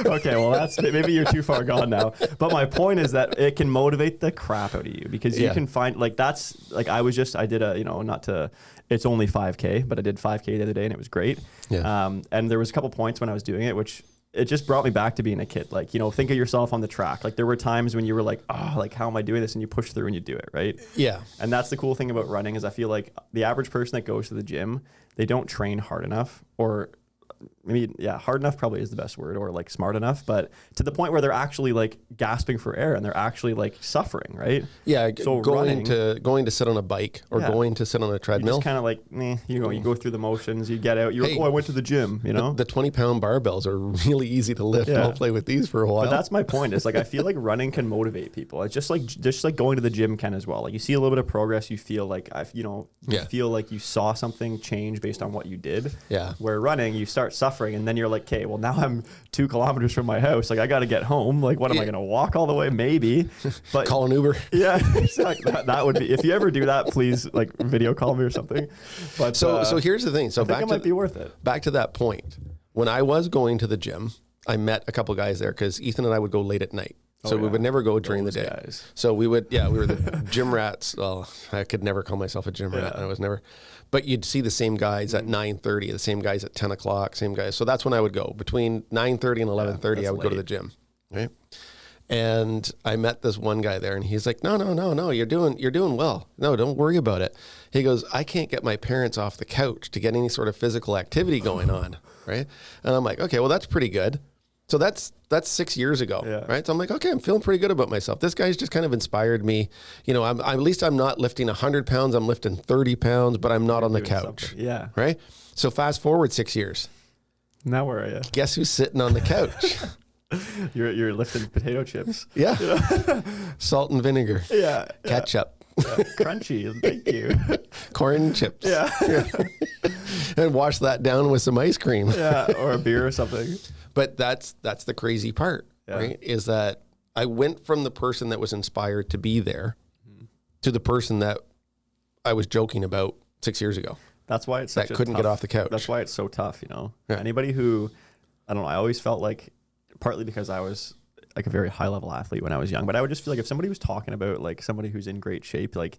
Okay, well that's maybe you're too far gone now. But my point is that it can motivate the crap out of you because you can find like that's like I did a it's only 5K, but I did 5K the other day and it was great. Yeah. And there was a couple points when I was doing it, which it just brought me back to being a kid. Like, you know, think of yourself on the track. Like there were times when you were like, oh, like how am I doing this? And you push through and you do it, right? Yeah. And that's the cool thing about running is I feel like the average person that goes to the gym, they don't train hard enough, or maybe, yeah, hard enough probably is the best word, or like smart enough, but to the point where they're actually like gasping for air and they're actually like suffering, right? Yeah, so going to sit on a bike or going to sit on a treadmill. Just kind of like, you go through the motions, you get out, you're like, oh, I went to the gym, you know? The 20-pound barbells are really easy to lift. I'll play with these for a while. But that's my point, is like, I feel like running can motivate people. It's just like going to the gym can as well. Like you see a little bit of progress, you feel like, you feel like you saw something change based on what you did. Yeah. Where running, you start suffering and then you're like, okay, well now I'm 2 kilometers from my house. Like I got to get home. Like what am I going to walk all the way? Maybe, but call an Uber. Yeah, exactly. That would be, if you ever do that, please like video call me or something. But so here's the thing. So I think it might be worth it. Back to that point. When I was going to the gym, I met a couple guys there because Ethan and I would go late at night. So we would never go during the day. Guys. So we were the gym rats. Well, I could never call myself a gym rat. I was never. But you'd see the same guys at 9:30, the same guys at 10 o'clock, same guys. So that's when I would go. Between 9:30 and 11:30, I would go to the gym. Right. And I met this one guy there, and he's like, no, you're doing well. No, don't worry about it. He goes, I can't get my parents off the couch to get any sort of physical activity going on. Right. And I'm like, okay, well, that's pretty good. So that's 6 years ago, right? So I'm like, okay, I'm feeling pretty good about myself. This guy's just kind of inspired me. You know, at least I'm not lifting 100 pounds. I'm lifting 30 pounds, but I'm not on the couch. Something. Yeah. Right? So fast forward 6 years. Now where are you? Guess who's sitting on the couch? You're lifting potato chips. Yeah. Salt and vinegar. Yeah. Ketchup. Crunchy. Thank you. Corn chips. Yeah. And wash that down with some ice cream. Yeah. Or a beer or something. But that's the crazy part, right? Is that I went from the person that was inspired to be there to the person that I was joking about 6 years ago. That's why it's such that couldn't tough, get off the couch. That's why it's so tough, you know? Yeah. Anybody who, I don't know, I always felt like, partly because I was like a very high level athlete when I was young, but I would just feel like if somebody was talking about like somebody who's in great shape, like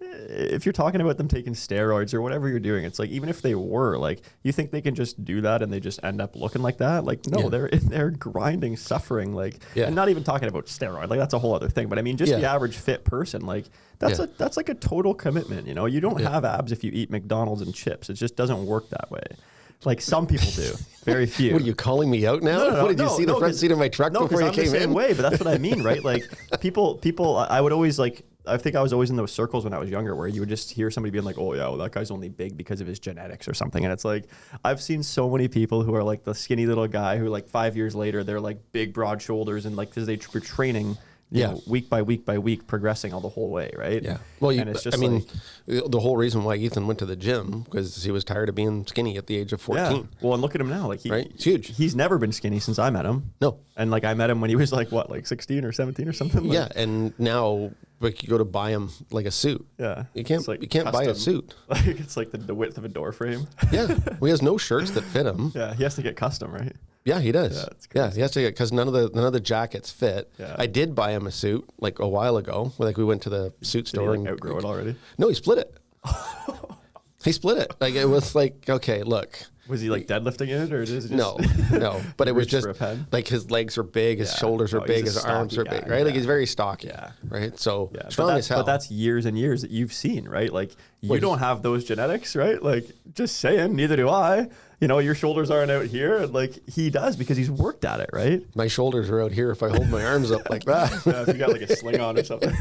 if you're talking about them taking steroids or whatever you're doing, it's like, even if they were, like, you think they can just do that and they just end up looking like that? Like, no, they're in there grinding, suffering, like, and not even talking about steroid, like that's a whole other thing. But I mean, just the average fit person, like that's like a total commitment, you know? You don't have abs if you eat McDonald's and chips. It just doesn't work that way. Like some people do, very few. What are you calling me out now? No, what did you see the front seat of my truck before you I'm came the same in? way, but that's what I mean, right? Like people, I would always like, I think I was always in those circles when I was younger where you would just hear somebody being like, oh yeah, well, that guy's only big because of his genetics or something. And it's like, I've seen so many people who are like the skinny little guy who like 5 years later, they're like big, broad shoulders and like, cause they were training, you know, week by week, progressing all the whole way. Right. Yeah. Well, and it's just the whole reason why Ethan went to the gym because he was tired of being skinny at the age of 14. Yeah. Well, and look at him now. Like it's huge. He's never been skinny since I met him. No. And like I met him when he was like what, like 16 or 17 or something. Like, yeah. And now like you go to buy him like a suit. Yeah. You can't like you can't buy a suit. Like it's like the width of a door frame. Yeah. Well, he has no shirts that fit him. Yeah. He has to get custom, right? Yeah, he does. Yeah, he has to get, because none of the jackets fit. Yeah. I did buy him a suit like a while ago. Like we went to the suit store and outgrow it already. No, he split it. He split it. Like it was like, okay, look. Was he like deadlifting it or is it just no? But it was just like his legs are big, his shoulders are big, his arms are big, right? Like he's very stocky, right? So strong as hell. But that's years and years that you've seen, right? Like you don't have those genetics, right? Like just saying, neither do I. You know, your shoulders aren't out here, and like he does because he's worked at it, right? My shoulders are out here if I hold my arms up like that. Yeah, if you got like a sling on or something.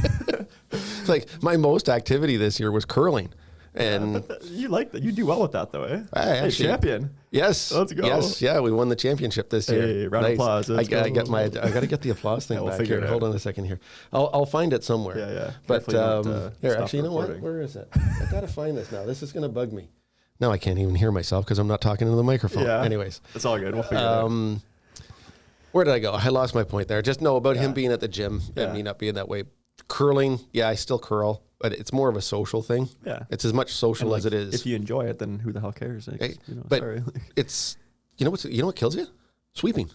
It's like my most activity this year was curling. And you like that. You do well with that, though, eh? Hey, champion. Yes. Let's go. Yes. Yeah, we won the championship this year. Hey, round of applause. I got to get the applause thing back here. Hold on a second here. I'll find it somewhere. Yeah. But here, actually, you know what? Where is it? I got to find this now. This is going to bug me. No, I can't even hear myself because I'm not talking into the microphone. Yeah. Anyways. It's all good. We'll figure it out. Where did I go? I lost my point there. Just know about him being at the gym and me not being that way. Curling, I still curl, but it's more of a social thing. Yeah. It's as much social as it is. If you enjoy it, then who the hell cares? Like, but it's, you know what kills you? Sweeping.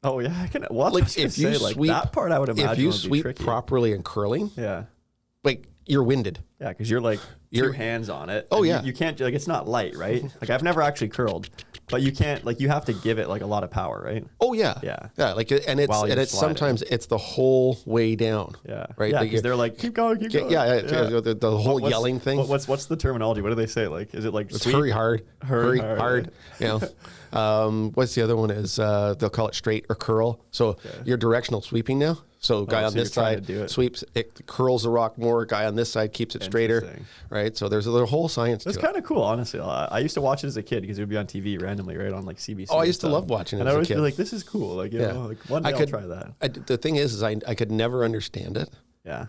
Oh yeah, I can. Well, like if you sweep that part, I would imagine if you sweep properly in curling, like you're winded. Yeah, because you're like two hands on it. Oh You can't like it's not light, right? Like I've never actually curled, But you can't, like, you have to give it like a lot of power, right? Oh yeah. Yeah. Yeah. Like, and it's sometimes it's the whole way down. Yeah. Right. Yeah. Because they're like, keep going, keep going. Yeah. The whole yelling thing. What's the terminology? What do they say? Like, is it like it's hurry hard, hurry hard. You know, what's the other one is, they'll call it straight or curl. So you're directional sweeping now. So guy on this side sweeps, it curls the rock more. Guy on this side keeps it straighter, right? So there's a whole science to it. It's kind of cool, honestly. I used to watch it as a kid because it would be on TV randomly, right, on like CBC. Oh, I used to love watching it and as I a always kid. feel like, this is cool. Like, you know, like one day I'll try that. The thing is I could never understand it. Yeah.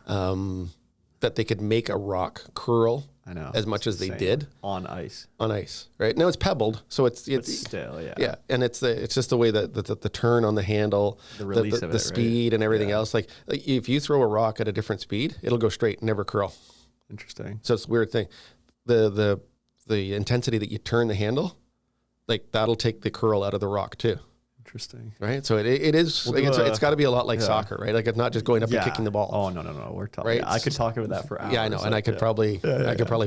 That they could make a rock curl I know, as much as they did on ice. On ice, right? Now it's pebbled, so it's still, yeah, and it's just the way that the turn on the handle, the release of it, the speed, and everything else. Like if you throw a rock at a different speed, it'll go straight, never curl. Interesting. So it's a weird thing. The intensity that you turn the handle, like that'll take the curl out of the rock too. Interesting. Right. So it is, like, it's got to be a lot like soccer, right? Like it's not just going up and kicking the ball. Oh, no. We're talking, right? I could talk about that for hours. Yeah, I know. And I could probably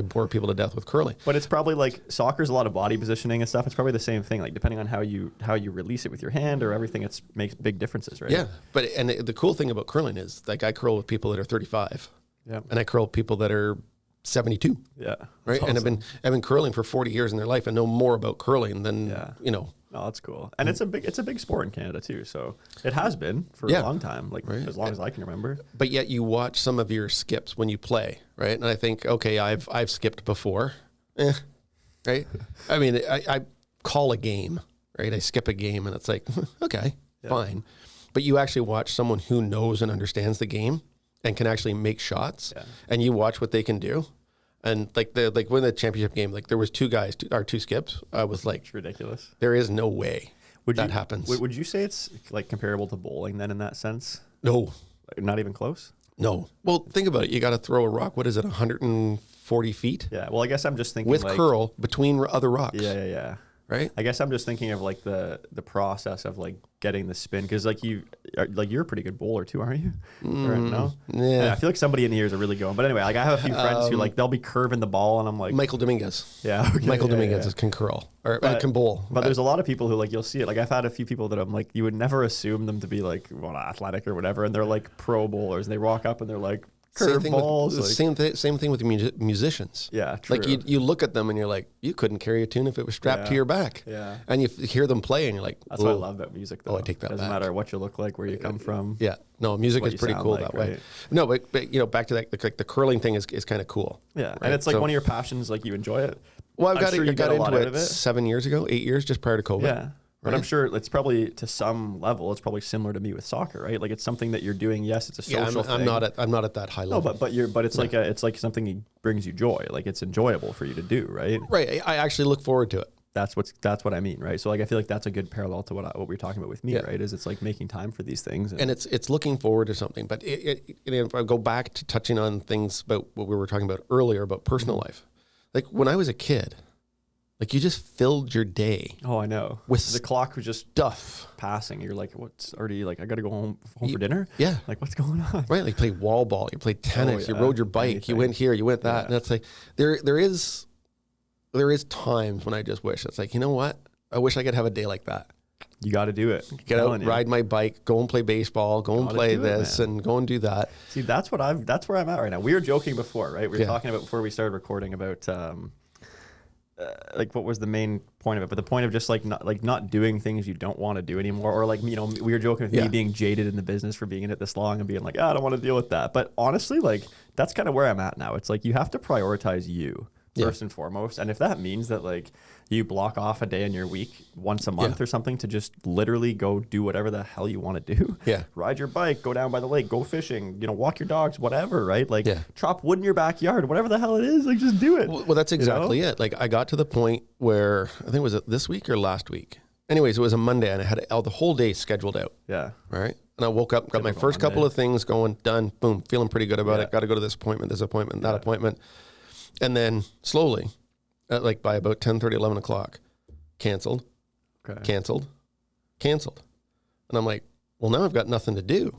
bore people to death with curling. But it's probably like soccer's a lot of body positioning and stuff. It's probably the same thing. Like depending on how you release it with your hand or everything, it makes big differences, right? Yeah. But, and the cool thing about curling is like I curl with people that are 35. Yeah. And I curl with people that are 72. Yeah. Right. Awesome. And I've been curling for 40 years in their life and know more about curling than, you know. Oh, that's cool. And it's a big sport in Canada too. So it has been for a long time, like as long as I can remember. But yet you watch some of your skips when you play, right? And I think, okay, I've skipped before. Right? I mean, I call a game, right? I skip a game and it's like, okay, fine. But you actually watch someone who knows and understands the game and can actually make shots and you watch what they can do. And like when the championship game, like there was two skips. I was like, it's ridiculous. There is no way that happens. Would you say it's like comparable to bowling then in that sense? No, not even close. No. Well, think about it. You got to throw a rock. What is it? 140 feet? Yeah. Well, I guess I'm just thinking with like, curl between other rocks. Yeah. Right. I guess I'm just thinking of like the process of like getting the spin because like you're a pretty good bowler too, aren't you? Or no. Yeah. I feel like somebody in here is a really good one. But anyway, like I have a few friends who like they'll be curving the ball and I'm like Michael Dominguez. Yeah. Okay, Michael Dominguez can curl or can bowl. But there's a lot of people who like you'll see it. Like I've had a few people that I'm like you would never assume them to be like athletic or whatever, and they're like pro bowlers. And they walk up and they're like. Same thing with musicians. Yeah, true. Like you look at them and you're like, you couldn't carry a tune if it was strapped to your back. Yeah. And you hear them play and you're like, that's what I love about music though. Oh, I take that Doesn't back. matter what you look like, where you come from. Yeah. No, music is pretty cool that way. No, but you know, back to that, the curling thing is kind of cool. Yeah. Right? And it's like one of your passions, like you enjoy it. Well, I got into it 7 years ago, 8 years, just prior to COVID. Yeah. But I'm sure it's probably to some level, it's probably similar to me with soccer, right? Like it's something that you're doing. Yes, it's a social thing. I'm not at that high level. No, but it's like it's like something that brings you joy. Like it's enjoyable for you to do, right? Right. I actually look forward to it. That's what I mean, right? So like I feel like that's a good parallel to what we were talking about with me, right? Is it's like making time for these things, and it's looking forward to something. But if I go back to touching on things about what we were talking about earlier about personal life, like when I was a kid. Like you just filled your day. Oh, I know. With the clock was just stuff passing. You're like, what's already like? I got to go home for dinner. Yeah. Like what's going on? Right. Like you played wall ball. You played tennis. You rode your bike. You went here. You went that. And it's like there is times when I just wish it's like, you know what? I wish I could have a day like that. You got to do it. Get out, ride my bike, go and play baseball, go and play this, and go and do that. See, that's where I'm at right now. We were joking before, right? We were talking about before we started recording about. Like what was the main point of it? But the point of just like not doing things you don't want to do anymore, or like you know we were joking with me being jaded in the business for being in it this long and being like I don't want to deal with that. But honestly, like that's kind of where I'm at now. It's like you have to prioritize you first and foremost, and if that means that like you block off a day in your week once a month or something to just literally go do whatever the hell you want to do. Yeah. Ride your bike, go down by the lake, go fishing, you know, walk your dogs, whatever, right? Like chop wood in your backyard, whatever the hell it is, like just do it. Well, that's exactly it. Like I got to the point where I think was it this week or last week? Anyways, it was a Monday and I had the whole day scheduled out. Yeah. Right. And I woke up, got my first couple of things going, done, boom, feeling pretty good about it. Got to go to this appointment, that appointment. And then slowly, like by about 10:30, 11 o'clock, canceled. And I'm like, well, now I've got nothing to do.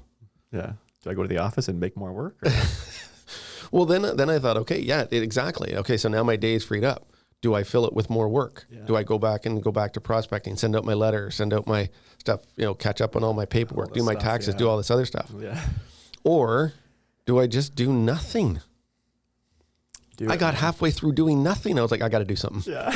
Yeah. Do I go to the office and make more work? Well, then I thought, okay, exactly. Okay, so now my day's freed up. Do I fill it with more work? Yeah. Do I go back to prospecting, send out my letter, send out my stuff, catch up on all my paperwork, do my taxes, do all this other stuff? Yeah. Or do I just do nothing? I got halfway through doing nothing. I was like, I got to do something. Yeah.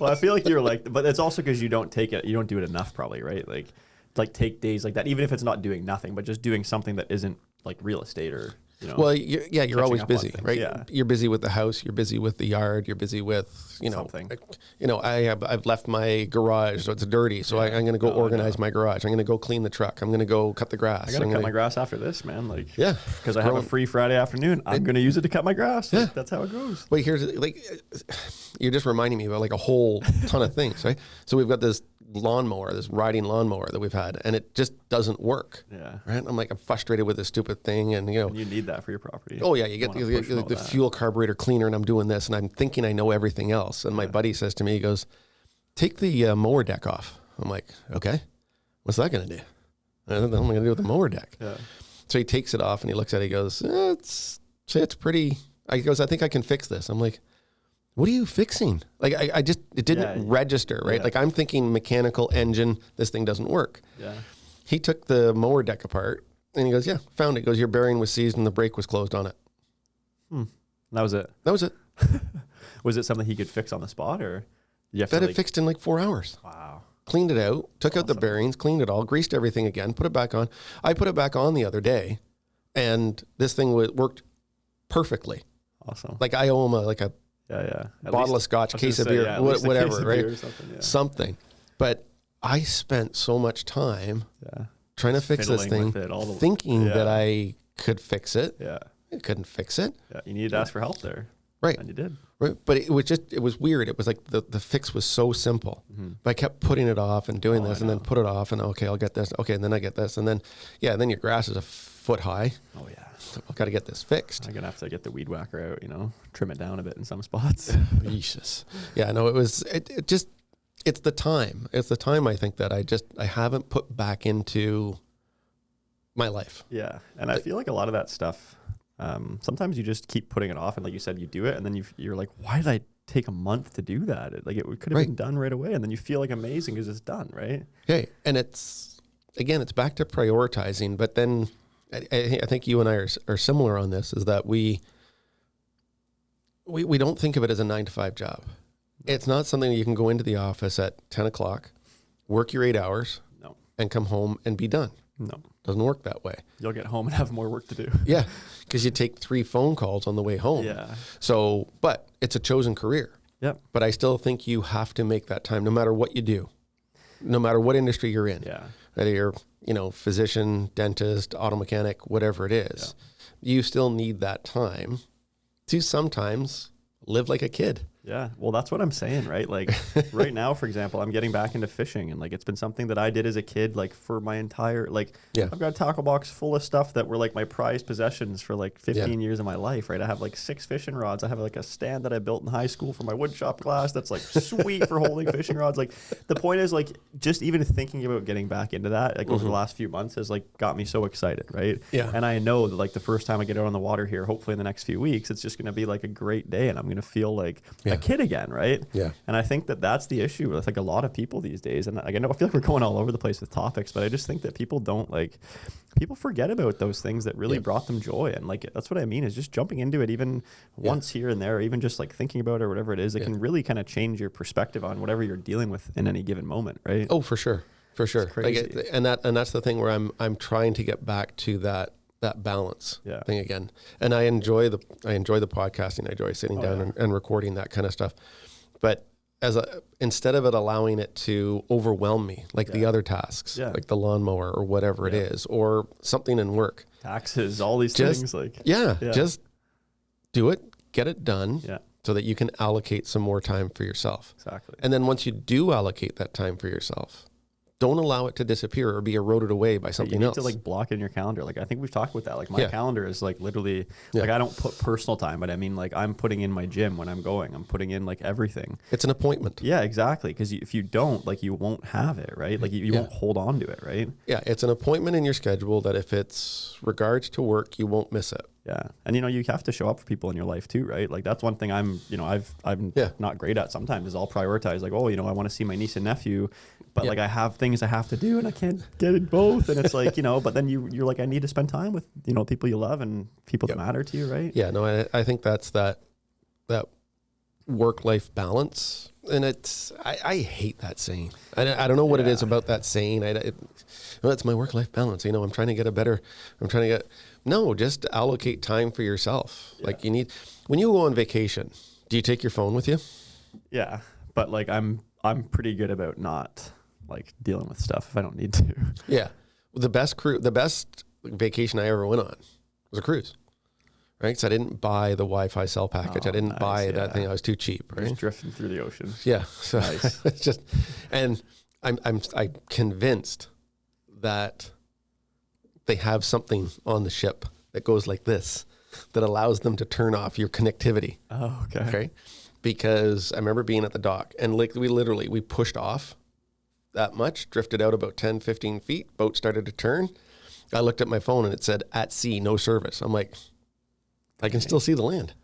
Well, I feel like you're like, but it's also because you don't do it enough probably, right? Like take days like that, even if it's not doing nothing, but just doing something that isn't like real estate or, Well, you're always busy, right? Yeah. You're busy with the house, you're busy with the yard, you're busy with, something. I've left my garage, so it's dirty. So I'm going to go organize my garage. I'm going to go clean the truck. I'm going to go cut the grass. I got to cut my grass after this, man. Yeah. Because I have a free Friday afternoon. I'm going to use it to cut my grass. Like, that's how it goes. Wait, you're just reminding me about like a whole ton of things, right? So we've got this riding lawnmower that we've had, and it just doesn't work. Yeah. Right. I'm frustrated with this stupid thing, and you need that for your property. Oh yeah, you get the fuel carburetor cleaner, and I'm doing this, and I'm thinking I know everything else. And my buddy says to me, he goes, "Take the mower deck off." I'm like, "Okay, what's that going to do?" And then I'm going to do with the mower deck. Yeah. So he takes it off and he looks at it. He goes, "It's pretty." He goes, "I think I can fix this." I'm like, "What are you fixing?" Like it didn't register, right? Yeah. Like I'm thinking mechanical engine. This thing doesn't work. Yeah. He took the mower deck apart and he goes, "Yeah, found it." He goes, "Your bearing was seized and the brake was closed on it." That was it. That was it. Was it something he could fix on the spot, or you have to it fixed in like 4 hours? Wow. Cleaned it out, took out the bearings, cleaned it all, greased everything again, put it back on. I put it back on the other day, and this thing worked perfectly. Awesome. Like I owe him a bottle of scotch, case of beer, whatever, right? Beer something. But I spent so much time trying to fix this thing, thinking that I could fix it. Yeah. I couldn't fix it. Yeah. You needed to ask for help there. Right. And you did. Right. But it was weird. It was like the fix was so simple. Mm-hmm. But I kept putting it off and doing this and then put it off and okay, I'll get this. Okay, and then I get this. And then then your grass is a foot high. Oh yeah. So I've got to get this fixed. I'm gonna have to get the weed whacker out, trim it down a bit in some spots. Jesus. Yeah, no, it's the time. It's the time I think that I haven't put back into my life. Yeah. And I feel like a lot of that stuff, sometimes you just keep putting it off, and like you said, you do it, and then you're like, why did I take a month to do that? It could have been done right away, and then you feel like amazing because it's done, right? Okay, and it's back to prioritizing. But then I think you and I are similar on this, is that we don't think of it as a 9-to-5 job. It's not something you can go into the office at 10 o'clock, work your 8 hours, and come home and be done. No. Doesn't work that way. You'll get home and have more work to do. Yeah, because you take 3 phone calls on the way home. Yeah. So, but it's a chosen career. Yep. But I still think you have to make that time, no matter what you do, no matter what industry you're in. Yeah. Whether you're, physician, dentist, auto mechanic, whatever it is, you still need that time to sometimes live like a kid. Yeah. Well, that's what I'm saying, right? Like right now, for example, I'm getting back into fishing, and like, it's been something that I did as a kid, like for my entire, I've got a tackle box full of stuff that were like my prized possessions for like 15 years of my life, right? I have like 6 fishing rods. I have like a stand that I built in high school for my wood shop class. That's like sweet for holding fishing rods. Like the point is, like, just even thinking about getting back into that, like over the last few months has like got me so excited. Right. Yeah. And I know that like the first time I get out on the water here, hopefully in the next few weeks, it's just going to be like a great day, and I'm going to feel like a kid again, right? Yeah. And I think that that's the issue with like a lot of people these days. And like, I feel like we're going all over the place with topics, but I just think that people forget about those things that really brought them joy. And like, that's what I mean, is just jumping into it even once here and there, or even just like thinking about it or whatever it is, it can really kind of change your perspective on whatever you're dealing with in any given moment, right? Oh, for sure. For sure. Like, and that's the thing where I'm trying to get back to that balance thing again. And I enjoy the podcasting. I enjoy sitting down and recording that kind of stuff. But instead of it allowing it to overwhelm me, like the other tasks, like the lawnmower or whatever it is, or something in work, taxes, all these things, just do it, get it done, so that you can allocate some more time for yourself. Exactly. And then once you do allocate that time for yourself, don't allow it to disappear or be eroded away by something else. You need to like block in your calendar. Like I think we've talked about that. Like my calendar is like literally like I don't put personal time, but I mean like I'm putting in my gym when I'm going. I'm putting in like everything. It's an appointment. Yeah, exactly. Because if you don't, like you won't have it, right? Like you won't hold on to it, right? Yeah, it's an appointment in your schedule that if it's regards to work, you won't miss it. Yeah. And, you have to show up for people in your life too, right? Like that's one thing I'm not great at sometimes is I'll prioritize like, I want to see my niece and nephew, but like I have things I have to do and I can't get it both. And it's like, but then you're like, I need to spend time with, people you love and people that matter to you, right? Yeah, no, I think that's that work-life balance. And I hate that saying. I don't know what it is about that saying. It's my work-life balance. I'm trying to get, no, just allocate time for yourself. Yeah. Like when you go on vacation, do you take your phone with you? Yeah. But like, I'm pretty good about not like dealing with stuff if I don't need to. Yeah. The best vacation I ever went on was a cruise. Right, because I didn't buy the Wi-Fi cell package. I didn't buy that thing. I was too cheap. Right, just drifting through the ocean. Yeah, so nice. It's just, and I'm convinced that they have something on the ship that goes like this, that allows them to turn off your connectivity. Oh, okay. Okay, because I remember being at the dock and like we pushed off that much, drifted out about 10, 15 feet. Boat started to turn. I looked at my phone and it said "at sea, no service." I'm like, I can still see the land.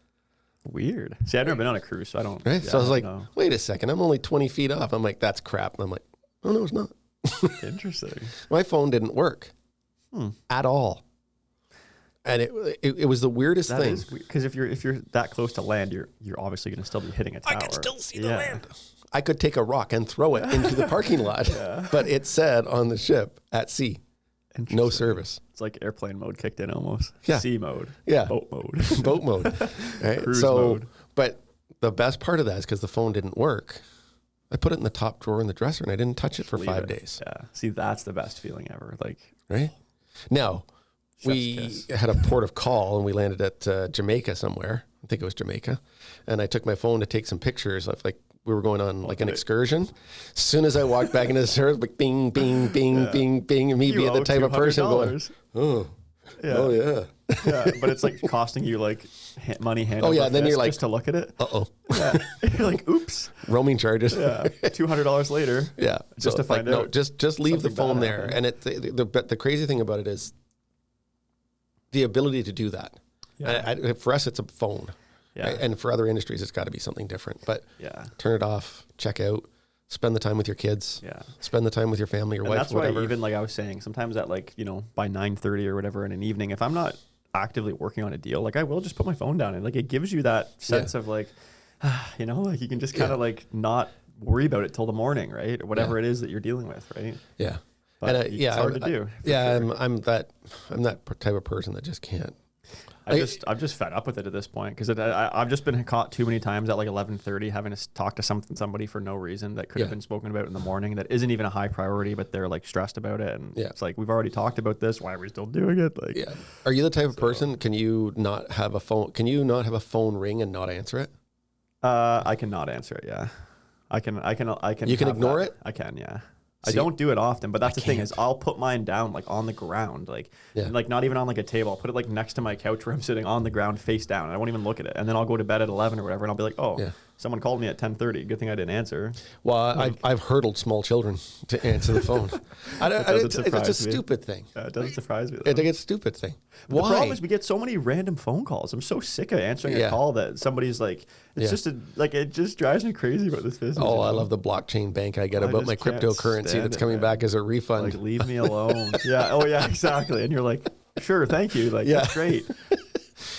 Weird. See, I've never been on a cruise, so I don't. Right. Yeah, so I was like, wait a second, I'm only 20 feet off. I'm like, that's crap. And I'm like, oh no, it's not. Interesting. My phone didn't work at all. And it was the weirdest thing. Because if you're that close to land, you're obviously going to still be hitting a tower. I can still see the land. I could take a rock and throw it into the parking lot, but it said on the ship "at sea, no service." It's like airplane mode kicked in almost. Yeah. Sea mode. Yeah. Boat mode. Boat mode. Right? Cruise mode. But the best part of that is because the phone didn't work. I put it in the top drawer in the dresser and I didn't touch it for 5 days. Yeah. See, that's the best feeling ever. Like, right now, we had a port of call and we landed at Jamaica somewhere. I think it was Jamaica. And I took my phone to take some pictures of like, we were going on like an excursion. As soon as I walked back into the service, like bing, bing, bing, bing, bing, and me being the type of person going, oh yeah. Yeah, but it's like costing you like money hand Oh over yeah, fist then you're like, just to look at it. Yeah. You're like, oops. Roaming charges. Yeah. $200 later. Yeah. Just to find out. No, just leave the phone there. And the crazy thing about it is the ability to do that. Yeah. For us, it's a phone. Yeah. Right? And for other industries, it's got to be something different. But turn it off, check out, spend the time with your kids. Yeah. Spend the time with your family, your wife, that's whatever. Why even like I was saying, sometimes at like, by 9:30 or whatever in an evening, if I'm not actively working on a deal, like I will just put my phone down and like it gives you that sense of like, like you can just kind of like not worry about it till the morning, right? Or whatever it is that you're dealing with, right? Yeah. But it's hard to do. Yeah, sure. I'm that type of person that just can't. I'm just fed up with it at this point because I've just been caught too many times at like 11:30 having to talk to somebody for no reason that could have been spoken about in the morning that isn't even a high priority, but they're like stressed about it. And it's like, we've already talked about this. Why are we still doing it? Like, Are you the type of person, can you not have a phone ring and not answer it? I cannot answer it. Yeah. I can. You can ignore it? I can. Yeah. See, I don't do it often, but that's the thing is I'll put mine down like on the ground, like not even on like a table. I'll put it like next to my couch where I'm sitting on the ground face down. And I won't even look at it. And then I'll go to bed at 11 or whatever. And I'll be like, someone called me at 10:30. Good thing I didn't answer. Well, I've hurdled small children to answer the phone. It's a stupid thing. It doesn't surprise me. I think it's a stupid thing. Why? The problem is we get so many random phone calls. I'm so sick of answering a call that somebody's like, it's just it just drives me crazy about this business. Oh, I love the blockchain bank I get about my cryptocurrency that's coming back as a refund. Like, leave me alone. Yeah. Oh, yeah, exactly. And you're like, sure, thank you. Like, that's great.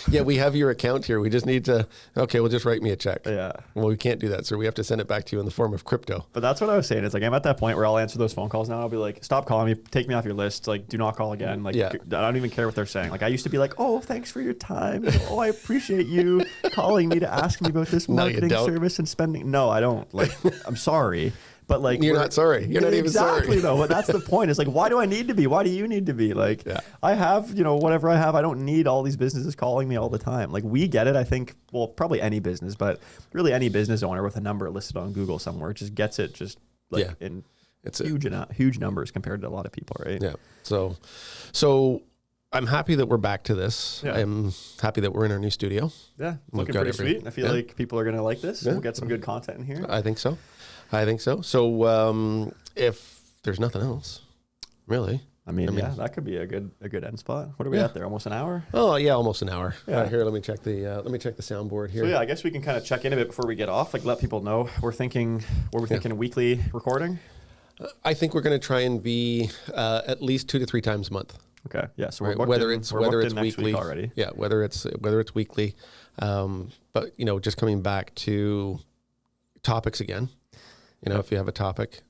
Yeah, we have your account here. We just need to, well, just write me a check. Yeah. Well, we can't do that, sir. We have to send it back to you in the form of crypto. But that's what I was saying. It's like, I'm at that point where I'll answer those phone calls now. I'll be like, stop calling me. Take me off your list. Like, do not call again. Like, I don't even care what they're saying. Like, I used to be like, oh, thanks for your time. Oh, I appreciate you calling me to ask me about this marketing service and spending. No, I don't. Like, I'm sorry. But like, you're not sorry. You're not even sorry. Exactly though. But that's the point. It's like, why do I need to be? Why do you need to be? Like, I have, whatever I have. I don't need all these businesses calling me all the time. Like, we get it. I think, well, probably any business, but really any business owner with a number listed on Google somewhere just gets it. Just like in huge numbers compared to a lot of people, right? Yeah. So I'm happy that we're back to this. Yeah. I'm happy that we're in our new studio. Yeah, looking pretty sweet. I feel like people are gonna like this. Yeah. We'll get some good content in here. I think so. So if there's nothing else, really, I mean, yeah, that could be a good end spot. What are we at there? Almost an hour? Oh yeah, almost an hour. Yeah. Here, let me check the soundboard here. So yeah, I guess we can kind of check in a bit before we get off. Like, let people know we're thinking weekly recording. I think we're going to try and be at least 2 to 3 times a month. Okay. Yeah. So Right? we're whether it's next weekly week already. Yeah. Whether it's weekly, but just coming back to topics again. If you have a topic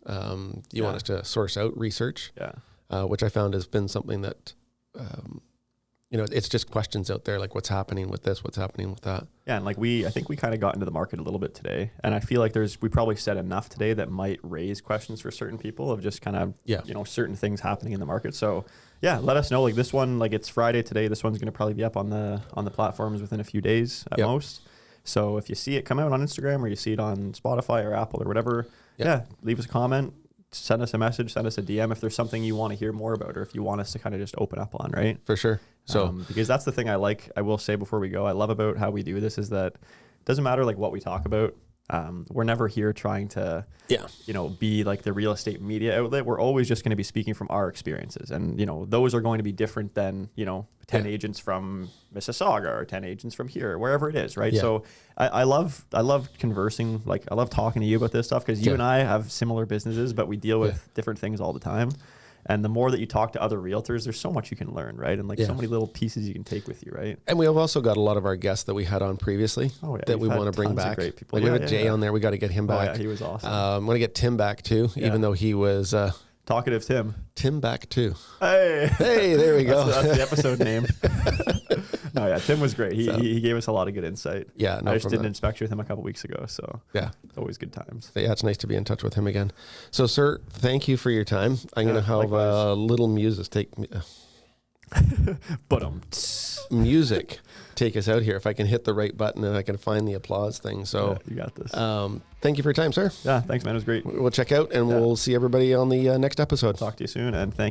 you want us to source out, research. Yeah. Which I found has been something that, it's just questions out there, like what's happening with this, what's happening with that. Yeah, and I think we kind of got into the market a little bit today, and I feel like we probably said enough today that might raise questions for certain people of just kind of, certain things happening in the market. So yeah, let us know. Like this one, like it's Friday today. This one's going to probably be up on the platforms within a few days at most. So if you see it come out on Instagram or you see it on Spotify or Apple or whatever, leave us a comment. Send us a message, send us a DM if there's something you want to hear more about or if you want us to kind of just open up on, right? For sure. So because that's the thing I will say before we go, I love about how we do this is that it doesn't matter like what we talk about. We're never here trying to, be like the real estate media outlet. We're always just going to be speaking from our experiences. And, those are going to be different than, 10 agents from Mississauga or 10 agents from here, wherever it is. Right. Yeah. So I love conversing. Like I love talking to you about this stuff because you and I have similar businesses, but we deal with different things all the time. And the more that you talk to other realtors, there's so much you can learn, right? And like so many little pieces you can take with you, right? And we have also got a lot of our guests that we had on previously that we want to bring back. Great people. Like we have Jay on there. We got to get him back. Yeah, he was awesome. I want to get Tim back too, even though he was... Talkative Tim. Tim back too. Hey, there we go. That's the episode name. No, yeah, Tim was great. He gave us a lot of good insight. Yeah, I just did an inspection with him a couple weeks ago, so yeah, it's always good times. Yeah, it's nice to be in touch with him again. So, sir, thank you for your time. I'm going to have a little music music take us out here. If I can hit the right button and I can find the applause thing. So you got this. Thank you for your time, sir. Yeah, thanks, man. It was great. We'll check out and we'll see everybody on the next episode. Talk to you soon, and thank you.